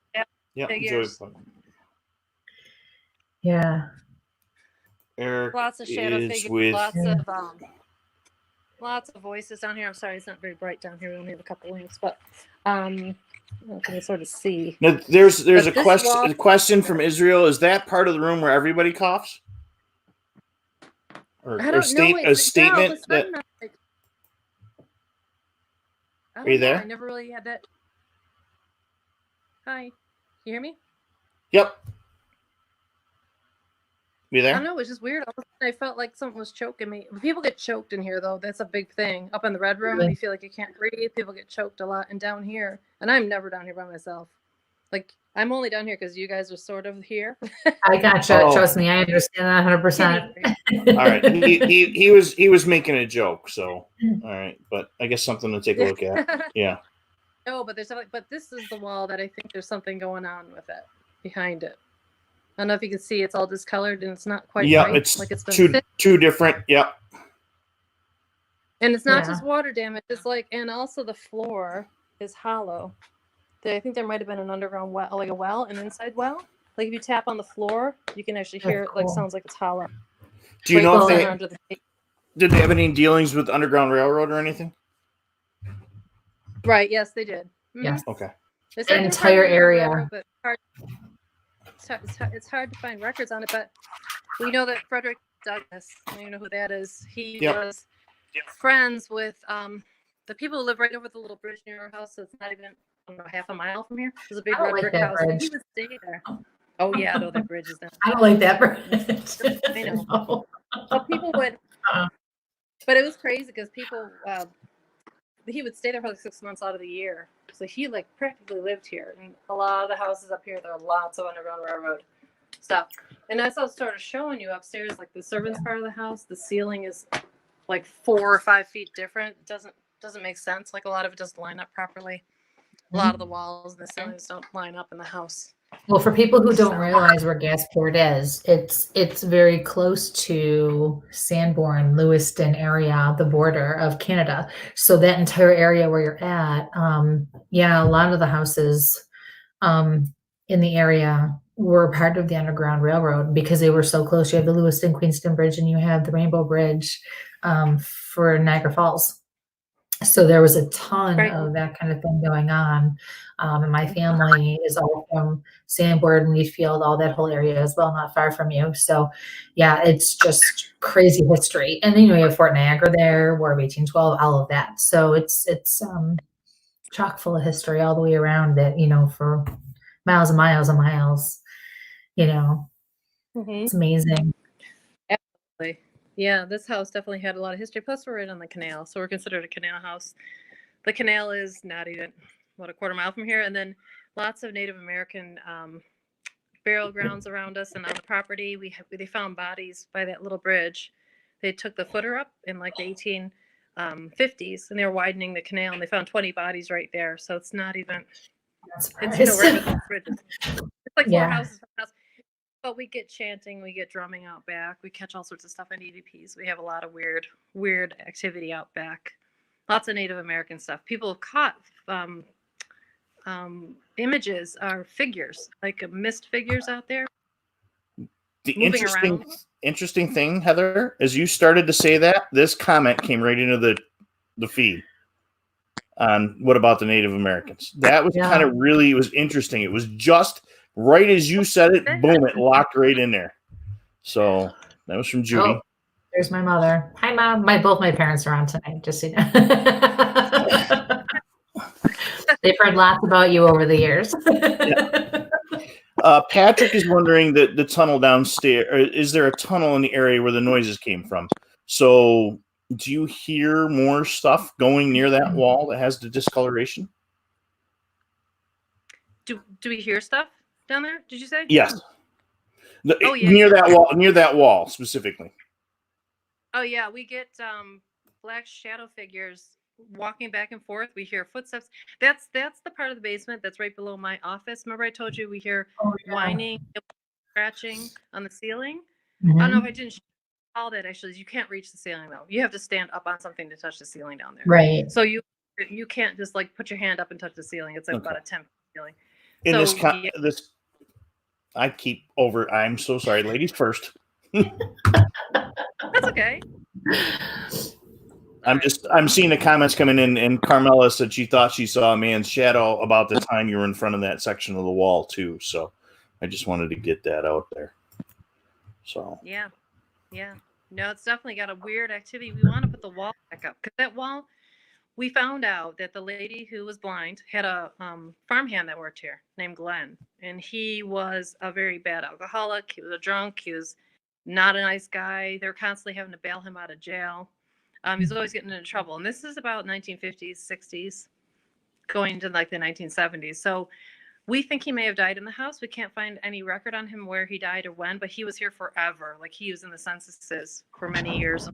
Yeah.
figures.
Yeah.
Eric
Lots of shadow
is
figures.
with
Lots of voices down here. I'm sorry, it's not very bright down here. We only have a couple lamps, but you can sort of see.
Now, there's
But
a
this
question
wall-
a question from Israel. Is that part of the room where everybody coughs? Or,
I
or
don't
state
know.
a statement that
Are
you there?
I never really had that. Hi, you hear me?
Yep. You
I
there?
don't know. It was just weird. All of a sudden I felt like something was choking me. When people get choked in here, though, that's a big thing. Up in the red room,
Really?
you feel like you can't breathe. People get choked a lot. And down here, and I'm never down here by myself. Like, I'm only down here because you guys are sort of here.
I gotcha.
Oh.
Trust me, I understand that 100%.
All right. He was making a joke, so all right, but I guess something to take a look at. Yeah.
No, but there's something. But this is the wall that I think there's something going on with it behind it. I don't know if you can see. It's all discolored and it's not quite
Yeah,
right.
it's
Like it's been
two different. Yep.
And it's not
Yeah.
just water damage. It's like, and also the floor is hollow. I think there might have been an underground well, like a well, an inside well. Like if you tap on the floor, you can actually hear it. Like
cool.
sounds like it's hollow.
Do you know
Well,
if they
under the
did they have any dealings with Underground Railroad or anything?
right? Yes, they did. Mhm.
Yes.
Okay.
They
The
said they were
entire
part of the
area.
railroad, but it's hard to find records on it. But we know that Frederick Douglass, you know who that is. He
Yep.
was friends with the people who live right over the little bridge near our house. So it's not even half a mile from here. There's a big
I don't
red
like
brick
that
house. And
bridge.
he would stay there. Oh yeah, though that bridge is down.
I don't like that bridge.
I know.
No.
So people would, but it was crazy because people, he would stay there for like 6 months out of the year. So he like practically lived here. And a lot of the houses up here, there are lots of Underground Railroad stuff. And as I was sort of showing you upstairs, like the servants part of the house, the ceiling is like 4 or 5 feet different. It doesn't make sense. Like a lot of it doesn't line up properly. A lot of the walls and the ceilings don't line up in the house.
Well, for people who don't realize where Gasport is, it's very close to Sanborn, Lewiston area, the border of Canada. So that entire area where you're at, yeah, a lot of the houses in the area were part of the Underground Railroad because they were so close. You have the Lewiston Queenston Bridge and you have the Rainbow Bridge for Niagara Falls. So there was a ton
Right.
of that kind of thing going on. And my family is all from Sanborn, Leafield, all that whole area as well, not far from you. So yeah, it's just crazy history. And then you have Fort Niagara there, War of 1812, all of that. So it's chock full of history all the way around it, for miles and miles and miles, It's amazing.
Absolutely. Yeah, this house definitely had a lot of history. Plus, we're right on the canal, so we're considered a canal house. The canal is not even, a quarter mile from here. And then lots of Native American burial grounds around us. And on the property, they found bodies by that little bridge. They took the footer up in like the 1850s, and they were widening the canal, and they found 20 bodies right there. So it's not even, it's right with the bridges. It's like 4 houses from us. But we get chanting, we get drumming out back, we catch all sorts of stuff on EVPs. We have a lot of weird activity out back. Lots of Native American stuff. People have caught images or figures, like mist figures out there.
The
moving around.
interesting thing, Heather, as you started to say that, this comment came right into the feed on what about the Native Americans. That was it was interesting. It was just right as you said it, boom, it locked right in there. So that was from Judy.
Oh, there's my mother. Hi, Mom. Both my parents are on tonight, just so you know. They've heard lots about you over the years.
Patrick is wondering the tunnel downstairs. Is there a tunnel in the area where the noises came from? So do you hear more stuff going near that wall that has the discoloration?
Do we hear stuff down there? Did you say?
Yes.
Yeah.
Near that wall specifically.
Oh yeah, we get black shadow figures walking back and forth. We hear footsteps. That's the part of the basement that's right below my office. Remember I told you we hear whining, scratching on the ceiling?
Mm-hmm.
I don't know if I didn't call that actually. You can't reach the ceiling though. You have to stand up on something to touch the ceiling down there.
Right.
So you can't just like put your hand up and touch the ceiling. It's like about a 10 ceiling.
I'm so sorry. Ladies first.
That's okay.
I'm seeing the comments coming in, and Carmela said she thought she saw a man's shadow about the time you were in front of that section of the wall too. So I just wanted to get that out there. So
yeah. No, it's definitely got a weird activity. We want to put the wall back up because that wall. We found out that the lady who was blind had a farmhand that worked here named Glenn, and he was a very bad alcoholic. He was a drunk. He was not a nice guy. They were constantly having to bail him out of jail. He was always getting into trouble. And this is about 1950s, 60s, going into like the 1970s. So we think he may have died in the house. We can't find any record on him where he died or when, but he was here forever. Like he was in the censuses for many years,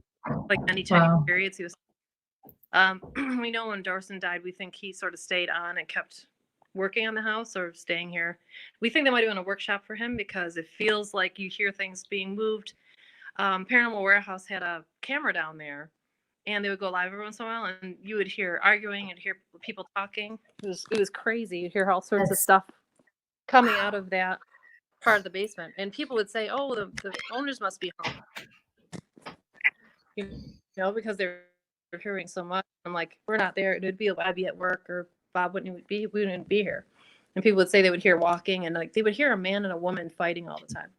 like many time periods. He was. We know when Dorson died, we think he sort of stayed on and kept working on the house or staying here. We think they might have been a workshop for him because it feels like you hear things being moved. Paranormal Warehouse had a camera down there, and they would go live every once in a while, and you would hear arguing and hear people talking. It was crazy. You'd hear all sorts of stuff coming out of that part of the basement, and people would say, "Oh, the owners must be home," because they're hearing so much. I'm like, we're not there. It would be I'd be at work, or Bob wouldn't be. We wouldn't be here. And people would say they would hear walking, and like they would hear a man and a woman fighting all the time.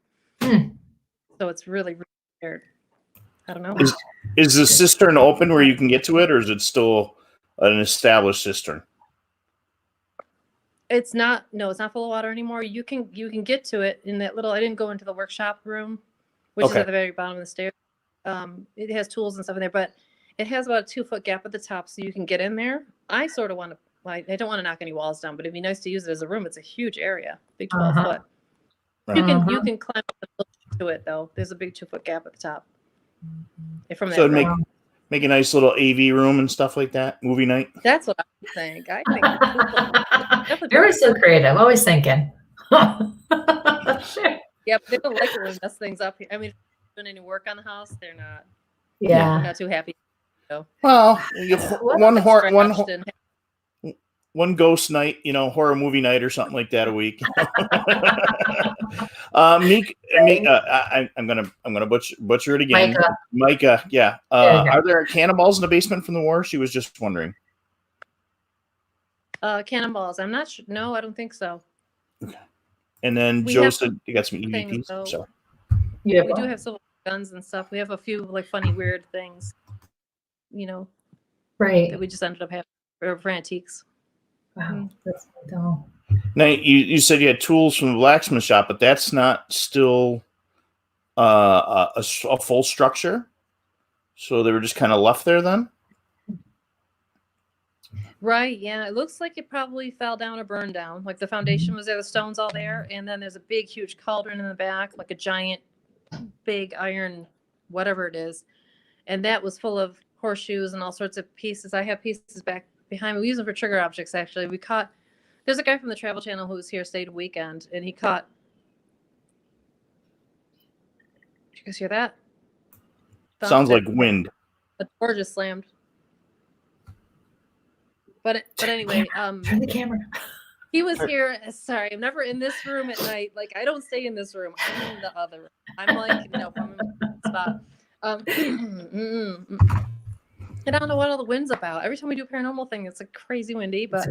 So it's really, really weird. I don't know.
Is the cistern open where you can get to it, or is it still an established cistern?
It's not. No, it's not full of water anymore. You can get to it in that little. I didn't go into the workshop room, which is at the very bottom of the stairs. It has tools and stuff in there, but it has about a 2-foot gap at the top, so you can get in there. I sort of want to. I don't want to knock any walls down, but it'd be nice to use it as a room. It's a huge area, big 12 foot. Right. You can climb up to it though. There's a big 2-foot gap at the top. From
so make a nice little AV room and stuff like that. Movie night.
That's what I think. I think
you're so creative. Always thinking.
Sure. Yeah, but they don't like it when we mess things up. I mean, if they're doing any work on the house, they're not.
Yeah,
they're not too happy. So.
Well, one ghost night, horror movie night or something like that a week. I'm gonna butcher it again. Micah, yeah. Are there cannonballs in the basement from the war? She was just wondering.
Cannonballs. I'm not sure. No, I don't think so.
Okay. And then Joe said you got some EVPs. So
yeah, we do have some guns and stuff. We have a few like funny, weird things.
Right.
That we just ended up having for antiques.
Wow, that's dope.
Now you said you had tools from the blacksmith shop, but that's not still a full structure. So they were just kind of left there then.
Right. Yeah. It looks like it probably fell down or burned down. Like the foundation was there, the stones all there, and then there's a big, huge cauldron in the back, like a giant, big iron, whatever it is, and that was full of horseshoes and all sorts of pieces. I have pieces back behind me. We use them for trigger objects. Actually, there's a guy from the Travel Channel who was here, stayed a weekend, and he caught. Did you guys hear that?
Sounds like wind.
The door just slammed. But anyway,
turn the camera.
He was here. Sorry, I'm never in this room at night. Like I don't stay in this room. I'm in the other room. I'm like from the spot. I don't know what all the wind's about. Every time we do a paranormal thing, it's like crazy windy. But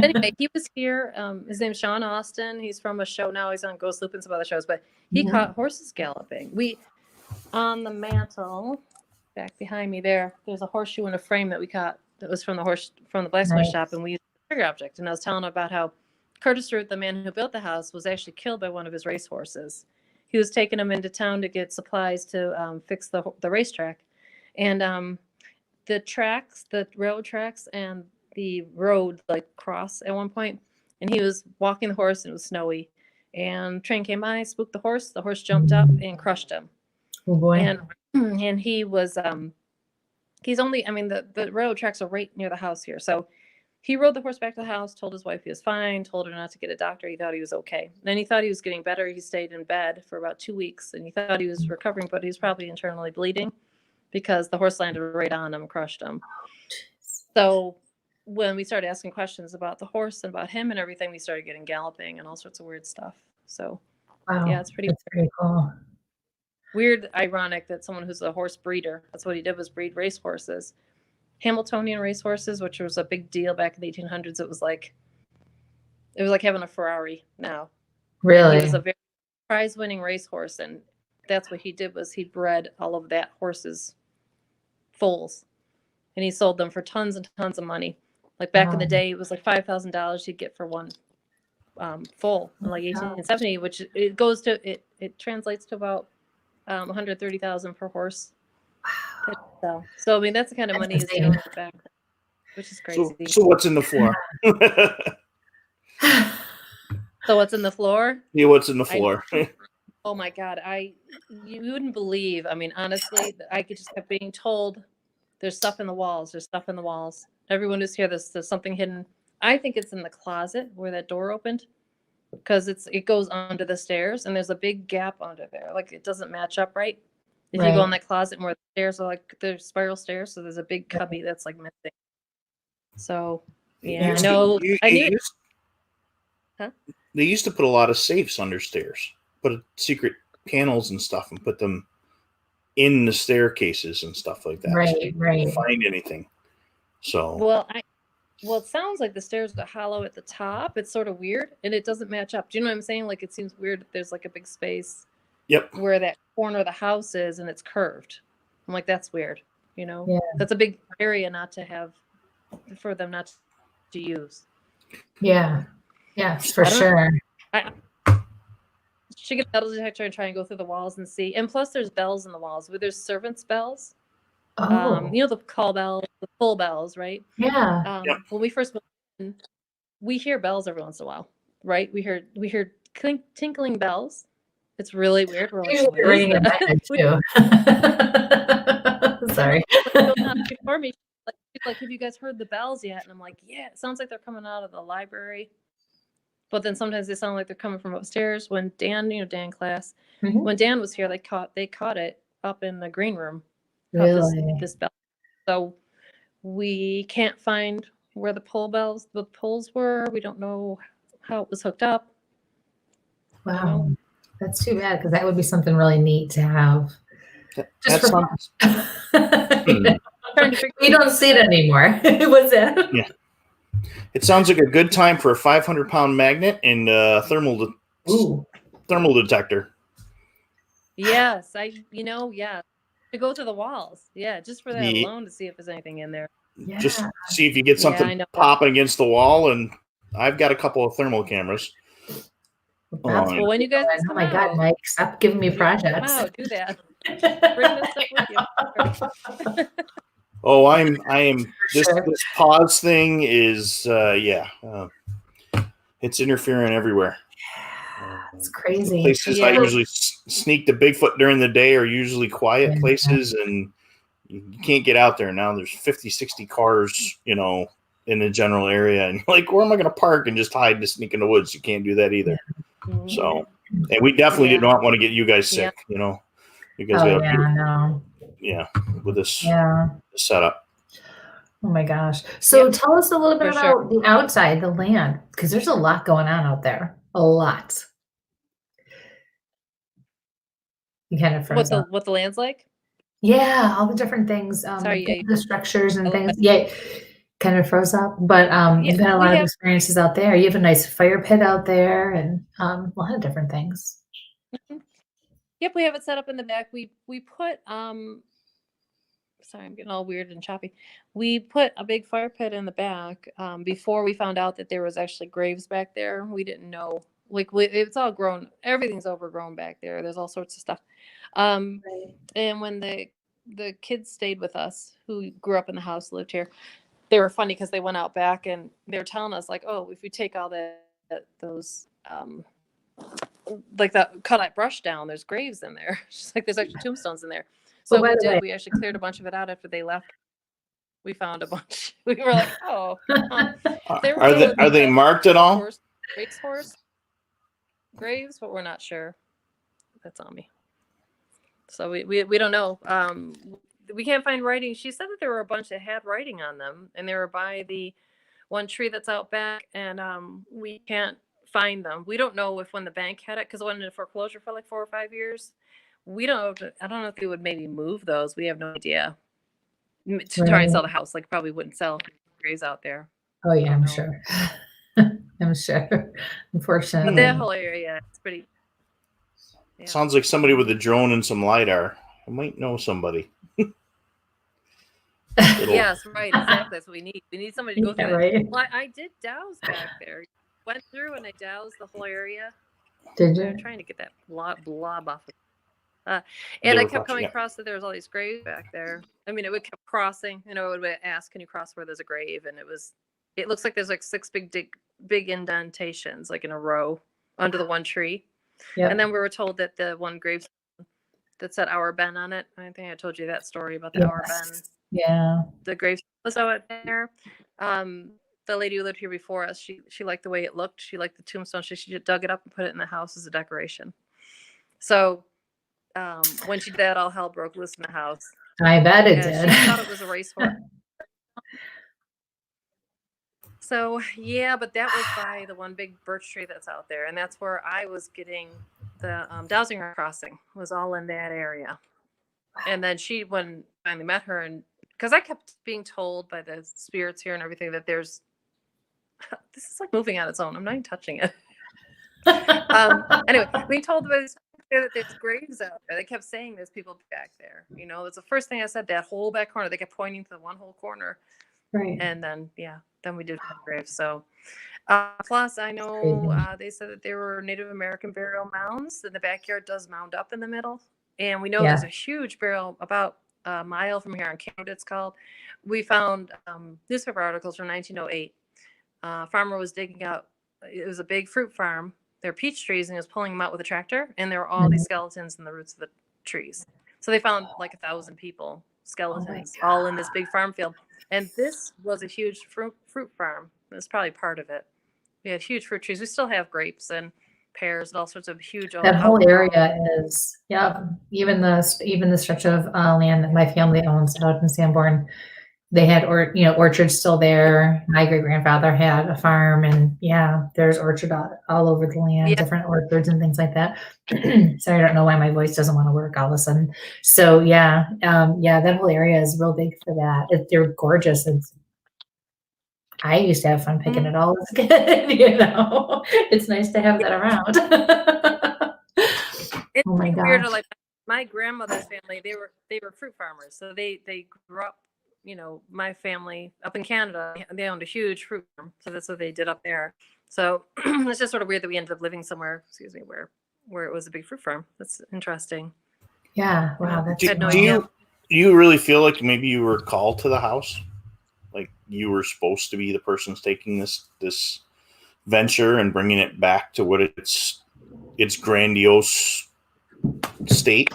anyway, he was here. His name's Sean Austin. He's from a show now. He's on Ghost Loop and some other shows. But he caught horses galloping. On the mantle, back behind me there's a horseshoe in a frame that we caught. That was from the blacksmith shop, and we used a trigger object. And I was telling him about how Curtis Root, the man who built the house, was actually killed by one of his racehorses. He was taking him into town to get supplies to fix the racetrack, and the railroad tracks and the road like cross at one point, and he was walking the horse and it was snowy, and train came by, spooked the horse jumped up and crushed him.
Oh boy.
And he was he's only, I mean, the railroad tracks are right near the house here, so he rode the horse back to the house, told his wife he was fine, told her not to get a doctor. He thought he was okay. Then he thought he was getting better. He stayed in bed for about 2 weeks, and he thought he was recovering, but he was probably internally bleeding because the horse landed right on him and crushed him. So when we started asking questions about the horse and about him and everything, we started getting galloping and all sorts of weird stuff. So
Wow.
yeah, it's pretty
cool.
Weird, ironic that someone who's a horse breeder, that's what he did, was breed racehorses. Hamiltonian racehorses, which was a big deal back in the 1800s. It was like having a Ferrari now.
Really?
He was a very prize-winning racehorse, and that's what he did, was he bred all of that horse's foals, and he sold them for tons and tons of money. Like back in the day, it was like $5,000 you'd get for one foal in like 1870, which it translates to about $130,000 per horse. So I mean, that's the kind of money he's doing back, which is crazy.
So what's in the floor?
So what's in the floor?
Yeah, what's in the floor?
Oh my God, you wouldn't believe. I mean, honestly, I just kept being told there's stuff in the walls. There's stuff in the walls. Everyone who's here, there's something hidden. I think it's in the closet where that door opened, because it goes under the stairs, and there's a big gap under there. Like it doesn't match up right. If you go in that closet where the stairs are like, there's spiral stairs, so there's a big cubby that's like missing. So yeah, I know.
They used to put a lot of safes under stairs, put secret panels and stuff, and put them in the staircases and stuff like that.
Right,
so you couldn't find anything. So
well, it sounds like the stairs are hollow at the top. It's sort of weird, and it doesn't match up. Do you know what I'm saying? Like it seems weird that there's like a big space.
Yep.
Where that corner of the house is, and it's curved. I'm like, that's weird. You know, that's a big area not to have, for them not to use.
Yeah. Yes, for sure.
I should get a metal detector and try and go through the walls and see. And plus, there's bells in the walls. Where there's servants' bells. You know, the call bells, the pull bells, right?
Yeah.
When we first moved in, we hear bells every once in a while, right? We hear tinkling bells. It's really weird. We're like,
ringing in my head too. Sorry.
Before me, like, have you guys heard the bells yet? And I'm like, yeah, it sounds like they're coming out of the library. But then sometimes they sound like they're coming from upstairs. When Dan, Dan class, when Dan was here, they caught it up in the green room.
Really?
This bell. So we can't find where the poles were. We don't know how it was hooked up.
Wow. That's too bad, because that would be something really neat to have. You don't see it anymore. What's that?
Yeah. It sounds like a good time for a 500-pound magnet and a thermal detector.
Yes, to go to the walls. Yeah, just for that alone, to see if there's anything in there.
Yeah.
Just see if you get something popping against the wall, and I've got a couple of thermal cameras.
Well, when you guys
come out, God, Mike, stop giving me projects.
Wow, do that. Bring this up with you.
Oh, I am. This pause thing is, it's interfering everywhere.
It's crazy.
The places I usually sneak the Bigfoot during the day are usually quiet places, and you can't get out there now. There's 50, 60 cars, in the general area, and you're like, where am I going to park and just hide to sneak in the woods? You can't do that either. So, and we definitely did not want to get you guys sick, because with this setup.
Oh my gosh. So tell us a little bit about the outside, the land, because there's a lot going on out there. A lot. You kind of
what the land's like?
Yeah, all the different things,
Sorry, yeah.
the structures and
Oh,
things. Yeah, kind of froze up, but
yeah,
you've had a
we
lot of
have.
experiences out there. You have a nice fire pit out there, and a lot of different things.
Yep, we have it set up in the back. We put sorry, I'm getting all weird and choppy. We put a big fire pit in the back before we found out that there was actually graves back there. We didn't know. Like it's all grown. Everything's overgrown back there. There's all sorts of stuff.
Right.
And when the kids stayed with us, who grew up in the house, lived here, they were funny because they went out back and they were telling us like, oh, if we take all those like that cut that brush down, there's graves in there. She's like, there's actually tombstones in there. So
Well, by
we
the way,
did. We actually cleared a bunch of it out after they left. We found a bunch. We were like, oh, they were
Are they marked at all?
Racehorse graves, but we're not sure. That's on me. So we don't know. We can't find writing. She said that there were a bunch that had writing on them, and they were by the one tree that's out back, and we can't find them. We don't know if when the bank had it, because it went into foreclosure for like 4 or 5 years. We don't know. I don't know if they would maybe move those. We have no idea. To try and sell the house, like probably wouldn't sell graves out there.
Oh yeah, I'm sure. I'm sure. Unfortunately,
but that whole area, it's pretty.
Yeah. Sounds like somebody with a drone and some LiDAR. I might know somebody.
Yes, right, exactly. That's what we need. We need somebody to go through
right.
Well, I did douse back there. Went through and I doused the whole area.
Did you?
I'm trying to get that blob off. And I kept coming across that there was all these graves back there. I mean, it would keep crossing. It would ask, "Can you cross where there's a grave?" And it looks like there's like 6 big indentations, like in a row under the one tree. Yep. And then we were told that the one grave that said "Our Ben" on it. I think I told you that story about the Our Ben.
Yeah.
The grave was out there. The lady who lived here before us, she liked the way it looked. She liked the tombstone. She dug it up and put it in the house as a decoration. So when she did that, all hell broke loose in the house.
I bet it did.
She thought it was a racehorse. So yeah, but that was by the one big birch tree that's out there, and that's where I was getting the dowsing rod crossing was all in that area. And then when I finally met her, and because I kept being told by the spirits here and everything that this is like moving on its own. I'm not even touching it. Anyway, being told by that there's graves out there. They kept saying there's people back there. You know, it's the first thing I said. That whole back corner. They kept pointing to the one whole corner.
Right.
And then then we did find graves. So plus I know they said that there were Native American burial mounds, and the backyard does mound up in the middle. And we know there's a huge burial about a mile from here on Camp, it's called. We found newspaper articles from 1908. Farmer was digging out. It was a big fruit farm. There were peach trees, and he was pulling them out with a tractor. And there were all these skeletons in the roots of the trees. So they found like 1,000 people, skeletons, all in this big farm field. And this was a huge fruit farm. That's probably part of it. We had huge fruit trees. We still have grapes and pears and all sorts of huge.
That whole area is, even the stretch of land that my family owns out in Sanborn. They had orchards still there. My great grandfather had a farm, and there's orchard all over the land, different orchards and things like that. Sorry, I don't know why my voice doesn't want to work all of a sudden. So that whole area is real big for that. They're gorgeous. I used to have fun picking it all as a kid. It's nice to have that around.
It's weird. Like my grandmother's family, they were fruit farmers, so they grew up. My family up in Canada, they owned a huge fruit farm, so that's what they did up there. So it's just sort of weird that we ended up living somewhere, where it was a big fruit farm. That's interesting.
Yeah, wow.
Do you really feel like maybe you were called to the house? Like you were supposed to be the person taking this venture and bringing it back to what its grandiose state?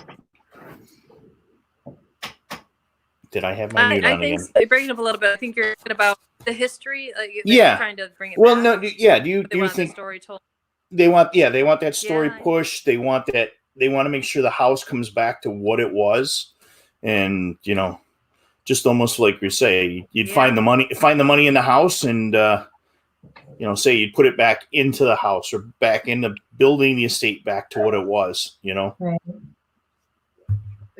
Did I have my mute on again?
You're breaking up a little bit. I think you're thinking about the history. Trying to bring it
back.
No, do you think
story told?
They want that story pushed. They want to make sure the house comes back to what it was, and just almost like you say, you'd find the money in the house, and say you'd put it back into the house or back into building the estate back to what it was.
Right.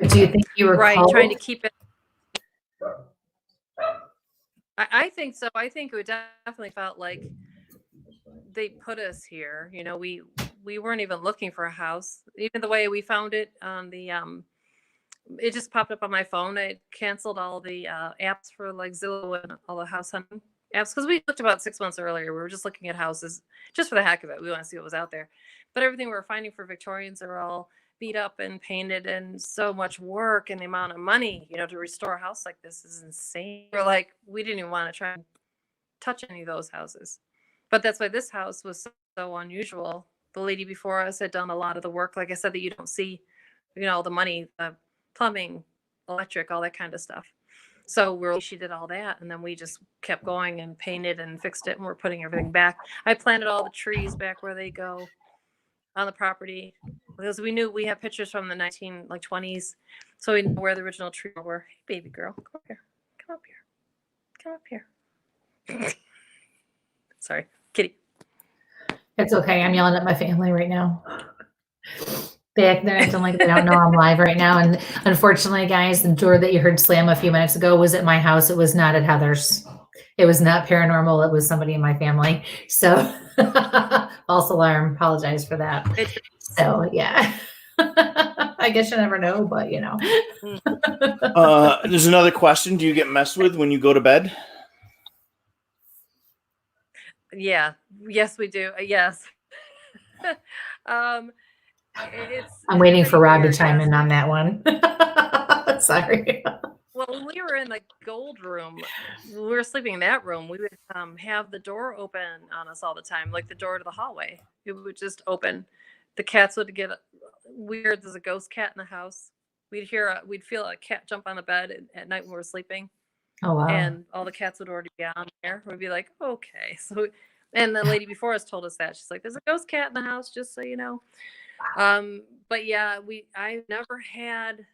Do you think you were
right,
called?
trying to keep it. I think so. I think it definitely felt like they put us here. You know, we weren't even looking for a house. Even the way we found it on the it just popped up on my phone. I canceled all the apps for like Zillow and all the house hunting apps because we looked about 6 months earlier. We were just looking at houses just for the heck of it. We want to see what was out there. But everything we were finding for Victorians are all beat up and painted, and so much work, and the amount of money, you know, to restore a house like this is insane. We're like, we didn't even want to try and touch any of those houses. But that's why this house was so unusual. The lady before us had done a lot of the work, like I said, that you don't see, you know, the money, the plumbing, electric, all that kind of stuff. So she did all that, and then we just kept going and painted and fixed it, and we're putting everything back. I planted all the trees back where they go on the property because we knew we had pictures from the 20s, so we know where the original trees were. Hey, baby girl, come up here, come up here, come up here. Sorry, kitty.
It's okay. I'm yelling at my family right now. They're acting like they don't know I'm live right now. And unfortunately, guys, the door that you heard slam a few minutes ago was at my house. It was not at Heather's. It was not paranormal. It was somebody in my family. So false alarm. Apologize for that. So yeah. I guess you never know, but you know.
There's another question. Do you get messed with when you go to bed?
Yeah. Yes, we do. Yes.
I'm waiting for Rob to chime in on that one. Sorry.
Well, when we were in the gold room, we were sleeping in that room, we would have the door open on us all the time, like the door to the hallway. It would just open. The cats would get weird. There's a ghost cat in the house. We'd feel a cat jump on the bed at night when we were sleeping.
Oh, wow.
And all the cats would already be on there. We'd be like, okay. So, and the lady before us told us that. She's like, there's a ghost cat in the house, just so you know. But yeah, I never had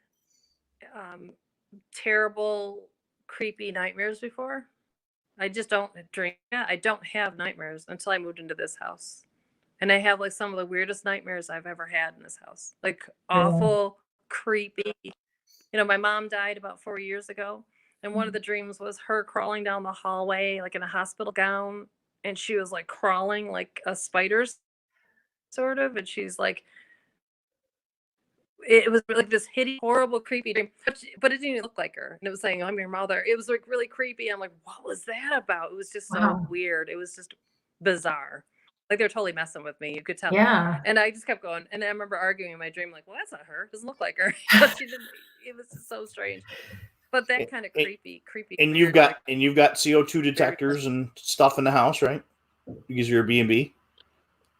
terrible, creepy nightmares before. I just don't dream. Yeah, I don't have nightmares until I moved into this house. And I have like some of the weirdest nightmares I've ever had in this house. Like awful, creepy. You know, my mom died about 4 years ago. And one of the dreams was her crawling down the hallway, like in a hospital gown. And she was like crawling like a spider, sort of. And she's like, it was like this hideous, horrible, creepy dream, but it didn't even look like her. And it was saying, I'm your mother. It was like really creepy. I'm like, what was that about? It was just so weird. It was just bizarre. Like they're totally messing with me. You could tell.
Yeah.
And I just kept going. And I remember arguing in my dream, like, well, that's not her. It doesn't look like her. She didn't. It was so strange. But that kind of creepy.
And you've got CO2 detectors and stuff in the house, right? Because you're a B&B.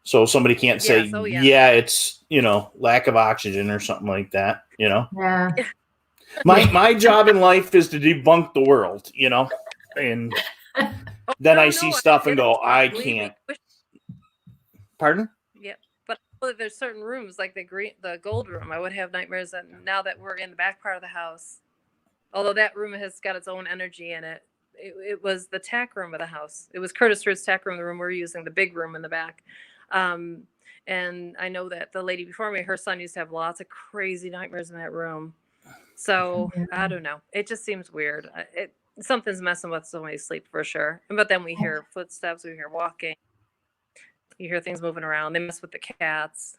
So somebody can't say, yeah, it's, you know, lack of oxygen or something like that, you know?
Yeah.
My job in life is to debunk the world, you know? And then I see stuff and go, I can't. Pardon?
Yeah. But there's certain rooms, like the gold room, I would have nightmares. And now that we're in the back part of the house, although that room has got its own energy in it, it was the tack room of the house. It was Curtis Druid's tack room, the room we're using, the big room in the back. And I know that the lady before me, her son used to have lots of crazy nightmares in that room. So I don't know. It just seems weird. Something's messing with somebody's sleep for sure. But then we hear footsteps, we hear walking, you hear things moving around. They mess with the cats,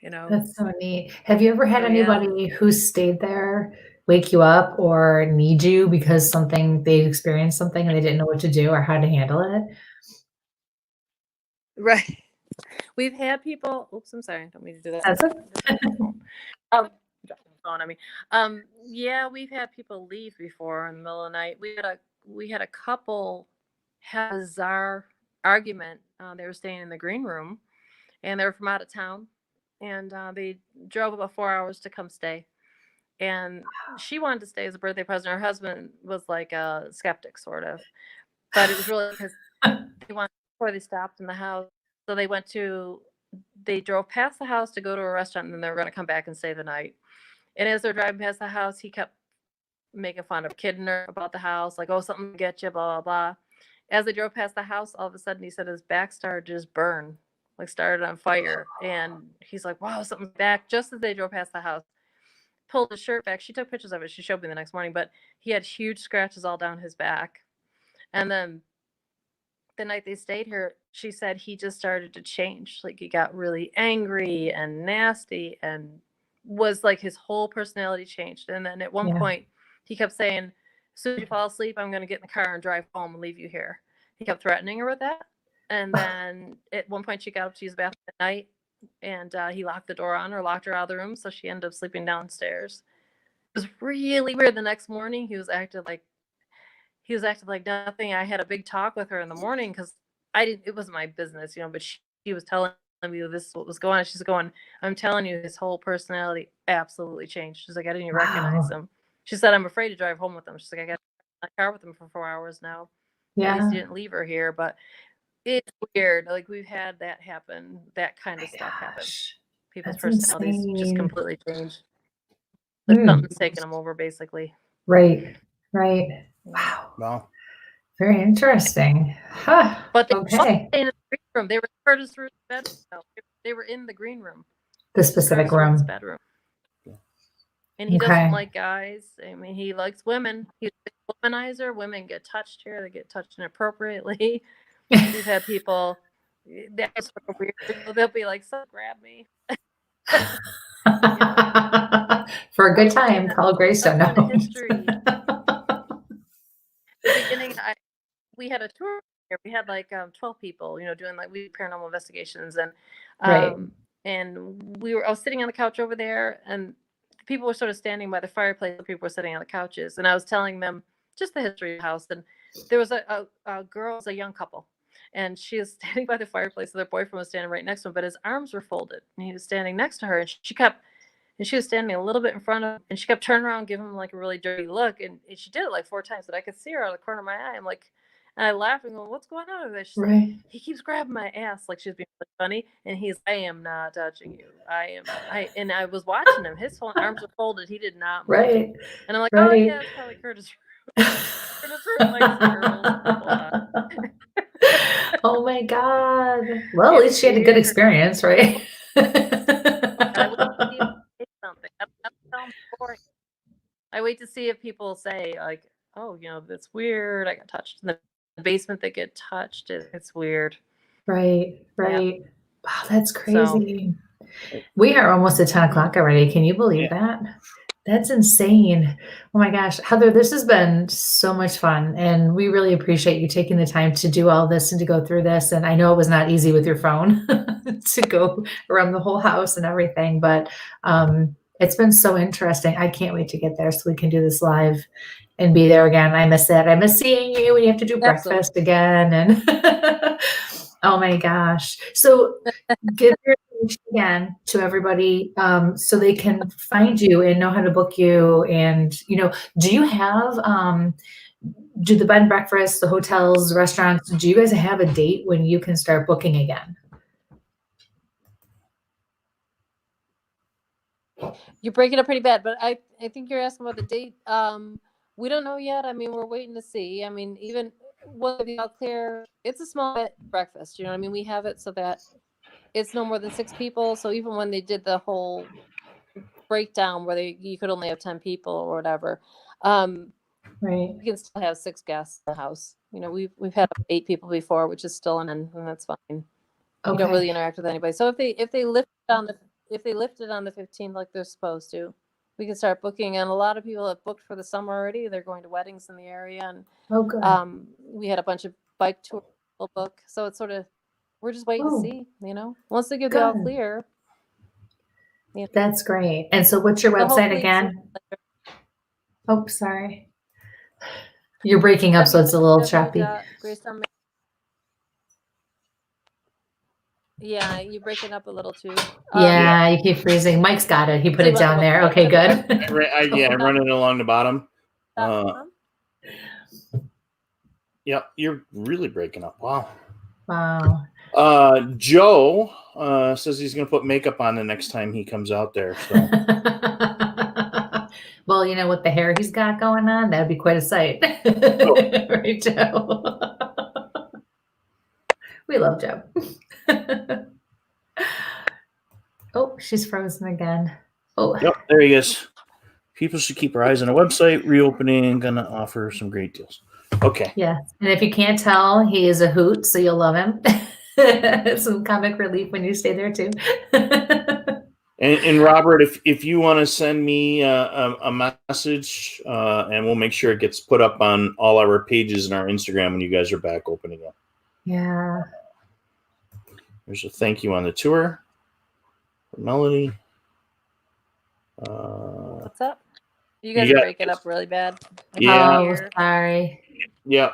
you know.
That's so neat. Have you ever had anybody who stayed there wake you up or need you because they experienced something and they didn't know what to do or how to handle it?
Right. We've had people. Oops, I'm sorry. I don't mean to do that.
That's okay.
Phone on me. Yeah, we've had people leave before in the middle of the night. We had a couple have a bizarre argument. They were staying in the green room, and they were from out of town, and they drove about 4 hours to come stay. And she wanted to stay as a birthday present. Her husband was like a skeptic, sort of, but it was really because they wanted before they stopped in the house. So they drove past the house to go to a restaurant, and then they were going to come back and stay the night. And as they're driving past the house, he kept making fun of, kidding her about the house, like, oh, something to get you, blah, blah, blah. As they drove past the house, all of a sudden, he said his back started to just burn, like started on fire. And he's like, wow, something's back, just as they drove past the house. pulled his shirt back. She took pictures of it. She showed me the next morning, but he had huge scratches all down his back. And then the night they stayed here, she said he just started to change. Like he got really angry and nasty and was like his whole personality changed. And then at one point he kept saying, as soon as you fall asleep, I'm going to get in the car and drive home and leave you here. He kept threatening her with that. And then at one point she got up to use the bathroom at night and he locked the door on her, locked her out of the room. So she ended up sleeping downstairs. It was really weird. The next morning he was acting like nothing. I had a big talk with her in the morning because it wasn't my business, but she was telling me this what was going on. She's going, I'm telling you, his whole personality absolutely changed. She's like, I didn't even recognize him. She said, I'm afraid to drive home with him. She's like, I got in the car with him for 4 hours now.
Yeah.
At least he didn't leave her here, but it's weird. Like we've had that happen, that kind of stuff happen. People's personalities just completely change. Something's taking them over, basically.
Right. Wow. Very interesting. Huh.
But they were in the green room. They were Curtis through the bedroom. They were in the green room.
The specific room.
Bedroom. And he doesn't like guys. I mean, he likes women. He's a womanizer. Women get touched here. They get touched inappropriately. We've had people. That's sort of weird. They'll be like, "So grab me."
For a good time, call Greystone. No.
History. The beginning, we had a tour here. We had like 12 people, doing like paranormal investigations, and and I was sitting on the couch over there, and people were sort of standing by the fireplace. People were sitting on the couches, and I was telling them just the history of the house. And there was a girl, a young couple, and she was standing by the fireplace. And their boyfriend was standing right next to him, but his arms were folded, and he was standing next to her. And she was standing a little bit in front of him, and she kept turning around, giving him like a really dirty look. And she did it like 4 times, but I could see her out of the corner of my eye. I'm like, and I laughed and go, "What's going on?" She's like, he keeps grabbing my ass, like she's being really funny. And I am not touching you. And I was watching him. His arms were folded. He did not move.
Right.
And I'm like, oh yeah, it's probably Curtis. Curtis likes girls.
Oh my God. Well, at least she had a good experience, right?
I wait to see if people say like, oh, that's weird. I got touched in the basement. They get touched. It's weird.
Right. Wow, that's crazy. We are almost at 10 o'clock already. Can you believe that? That's insane. Oh my gosh. Heather, this has been so much fun. And we really appreciate you taking the time to do all this and to go through this. And I know it was not easy with your phone to go around the whole house and everything, but it's been so interesting. I can't wait to get there so we can do this live and be there again. I miss it. I miss seeing you when you have to do breakfast again. And oh my gosh. So give your information again to everybody so they can find you and know how to book you. And, do you have, do the bed and breakfast, the hotels, the restaurants, do you guys have a date when you can start booking again?
You're breaking up pretty bad, but I think you're asking about the date. We don't know yet. I mean, we're waiting to see. I mean, even whether the all clear, it's a small breakfast. You know what I mean? We have it so that it's no more than 6 people. So even when they did the whole breakdown where you could only have 10 people or whatever, we can still have 6 guests in the house. We've had 8 people before, which is still an end, and that's fine. You don't really interact with anybody. So if they lift it on the 15th like they're supposed to, we can start booking. And a lot of people have booked for the summer already. They're going to weddings in the area, and we had a bunch of bike tours people book. So it's sort of, we're just waiting to see. Once they give the all clear.
That's great. And so, what's your website again? Oh, sorry, you're breaking up, so it's a little choppy.
Yeah, you're breaking up a little too.
You keep freezing. Mike's got it. He put it down there. Okay, good.
I'm running along the bottom. Yep, you're really breaking up. Wow. Joe says he's going to put makeup on the next time he comes out there. So.
Well, with the hair he's got going on, that'd be quite a sight. Right, Joe? We love Joe. Oh, she's frozen again. Oh,
yep, there he is. people should keep their eyes on the website. Reopening, gonna offer some great deals. Okay.
Yeah. And if you can't tell, he is a hoot, so you'll love him. Some comic relief when you stay there too.
And Robert, if you want to send me a message, and we'll make sure it gets put up on all our pages and our Instagram when you guys are back opening up.
Yeah.
There's a thank you on the tour. Melanie.
What's up? You guys are breaking up really bad.
Yeah.
Oh, sorry.
Yeah.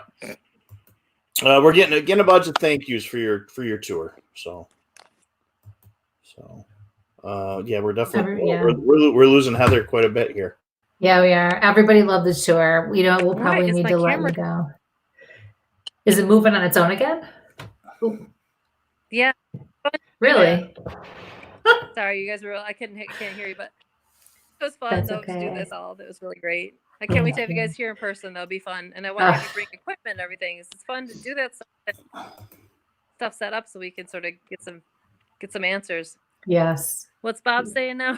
We're getting a bunch of thank yous for your tour. So yeah, we're definitely we're losing Heather quite a bit here.
Yeah, we are. Everybody loved the tour. We'll probably need to let you go. Is it moving on its own again? Ooh.
Yeah.
Really?
Sorry, you guys can't hear you, but it was fun to do this all. It was really great. I can't wait to have you guys here in person. That'll be fun. And I want you to bring equipment and everything. It's fun to do that stuff set up so we can sort of get some answers.
Yes.
What's Bob saying now?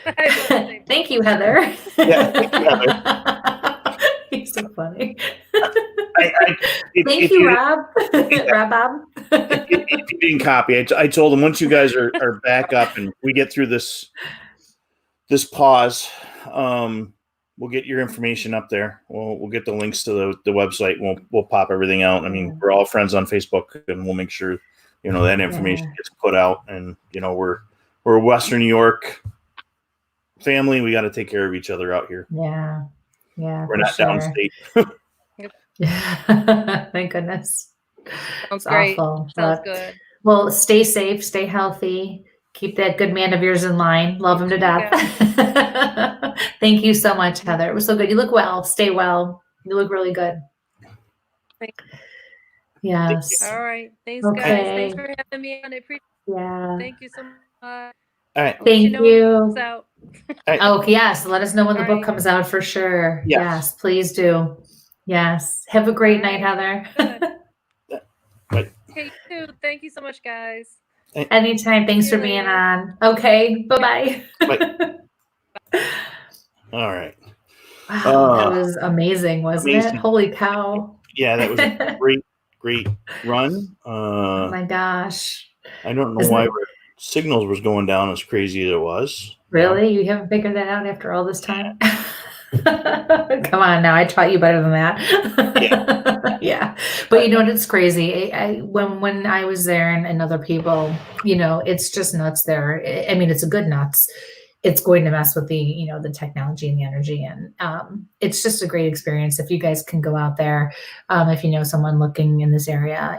Thank you, Heather.
Yeah, thank you, Heather.
He's so funny.
Thank
you, Rob. Rob Bob.
If you didn't copy, I told him once you guys are back up and we get through this pause, we'll get your information up there. We'll get the links to the website. We'll pop everything out. I mean, we're all friends on Facebook, and we'll make sure that information gets put out. And we're a Western New York family. We got to take care of each other out here.
Yeah,
we're not downstate.
Yeah, thank goodness.
Sounds great.
Awful,
Sounds good.
Well, stay safe, stay healthy. Keep that good man of yours in line. Love him to death. Thank you so much, Heather. It was so good. You look well. Stay well. You look really good. Yes.
All right. Thanks, guys. Thanks for having me on. I appreciate it.
Yeah.
Thank you so much.
All right.
Thank you.
Right.
Oh, yes. Let us know when the book comes out for sure. Yes, please do. Yes. Have a great night, Heather.
Bye.
Okay, you too. Thank you so much, guys.
Anytime. Thanks for being on. Okay. Bye-bye.
Bye. All right.
Wow, that was amazing, wasn't it? Holy cow.
Yeah, that was a great run.
Oh my gosh.
I don't know why signals was going down as crazy as it was.
Really? You haven't figured that out after all this time? Come on now. I taught you better than that. Yeah. But you know what? It's crazy. When I was there and other people, it's just nuts there. I mean, it's a good nuts. It's going to mess with the, the technology and the energy. And it's just a great experience. If you guys can go out there, if you know someone looking in this area,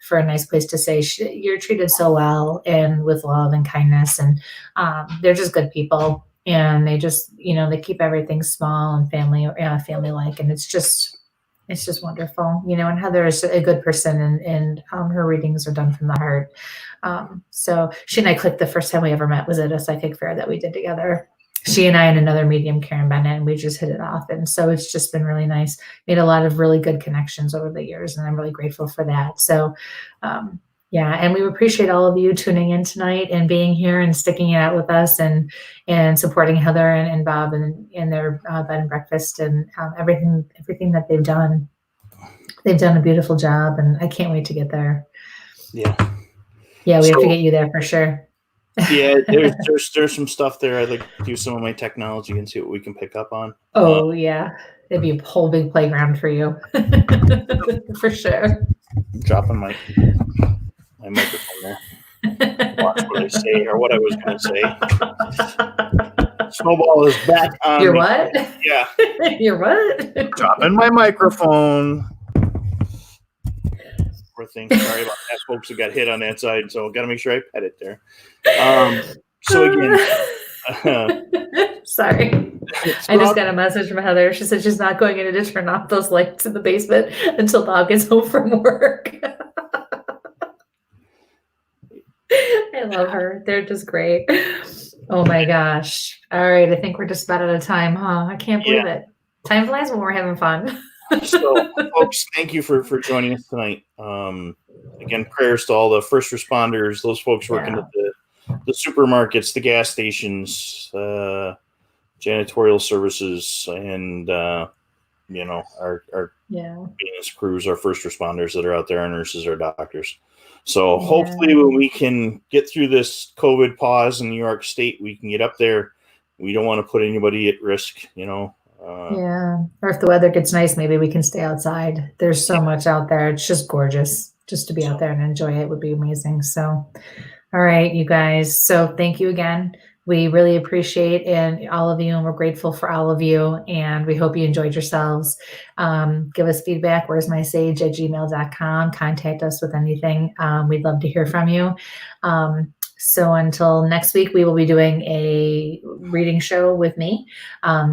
for a nice place to stay, you're treated so well and with love and kindness. And they're just good people. And they just, they keep everything small and family-like. And it's just wonderful, and Heather is a good person and her readings are done from the heart. So she and I clicked the first time we ever met was at a psychic fair that we did together. She and I and another medium, Karen Bennett, and we just hit it off. And so it's just been really nice. Made a lot of really good connections over the years, and I'm really grateful for that. So, yeah, and we appreciate all of you tuning in tonight and being here and sticking it out with us and supporting Heather and Bob and their bed and breakfast and everything that they've done. They've done a beautiful job, and I can't wait to get there.
Yeah.
Yeah, we have to get you there for sure.
Yeah, there's some stuff there. I'd like to do some of my technology and see what we can pick up on.
Oh, yeah. It'd be a whole big playground for you. For sure.
I'm dropping my microphone there. Watch what I say or what I was going to say. Snowball is back on.
You're what?
Yeah.
You're what?
Dropping my microphone. Poor thing. Sorry about that, folks who got hit on that side. So got to make sure I pet it there. So again,
sorry. I just got a message from Heather. She said she's not going in to turn off those lights in the basement until Bob gets home from work. I love her. They're just great. Oh my gosh. All right. I think we're just about out of time, huh? I can't believe it. Time flies when we're having fun.
So, folks, thank you for joining us tonight. Again, prayers to all the first responders, those folks working at the supermarkets, the gas stations, janitorial services, and you know, our maintenance crews, our first responders that are out there, our nurses, our doctors. So hopefully when we can get through this COVID pause in New York State, we can get up there. We don't want to put anybody at risk, you know.
Or if the weather gets nice, maybe we can stay outside. There's so much out there. It's just gorgeous. Just to be out there and enjoy it would be amazing. So, all right, you guys. So thank you again. We really appreciate all of you, and we're grateful for all of you. And we hope you enjoyed yourselves. Give us feedback. Where's my sage at gmail.com. Contact us with anything. We'd love to hear from you. So until next week, we will be doing a reading show with me.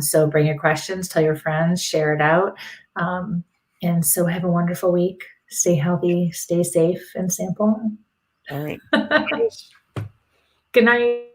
So bring your questions, tell your friends, share it out. And so have a wonderful week. Stay healthy, stay safe, and sample.
All right.
Good night.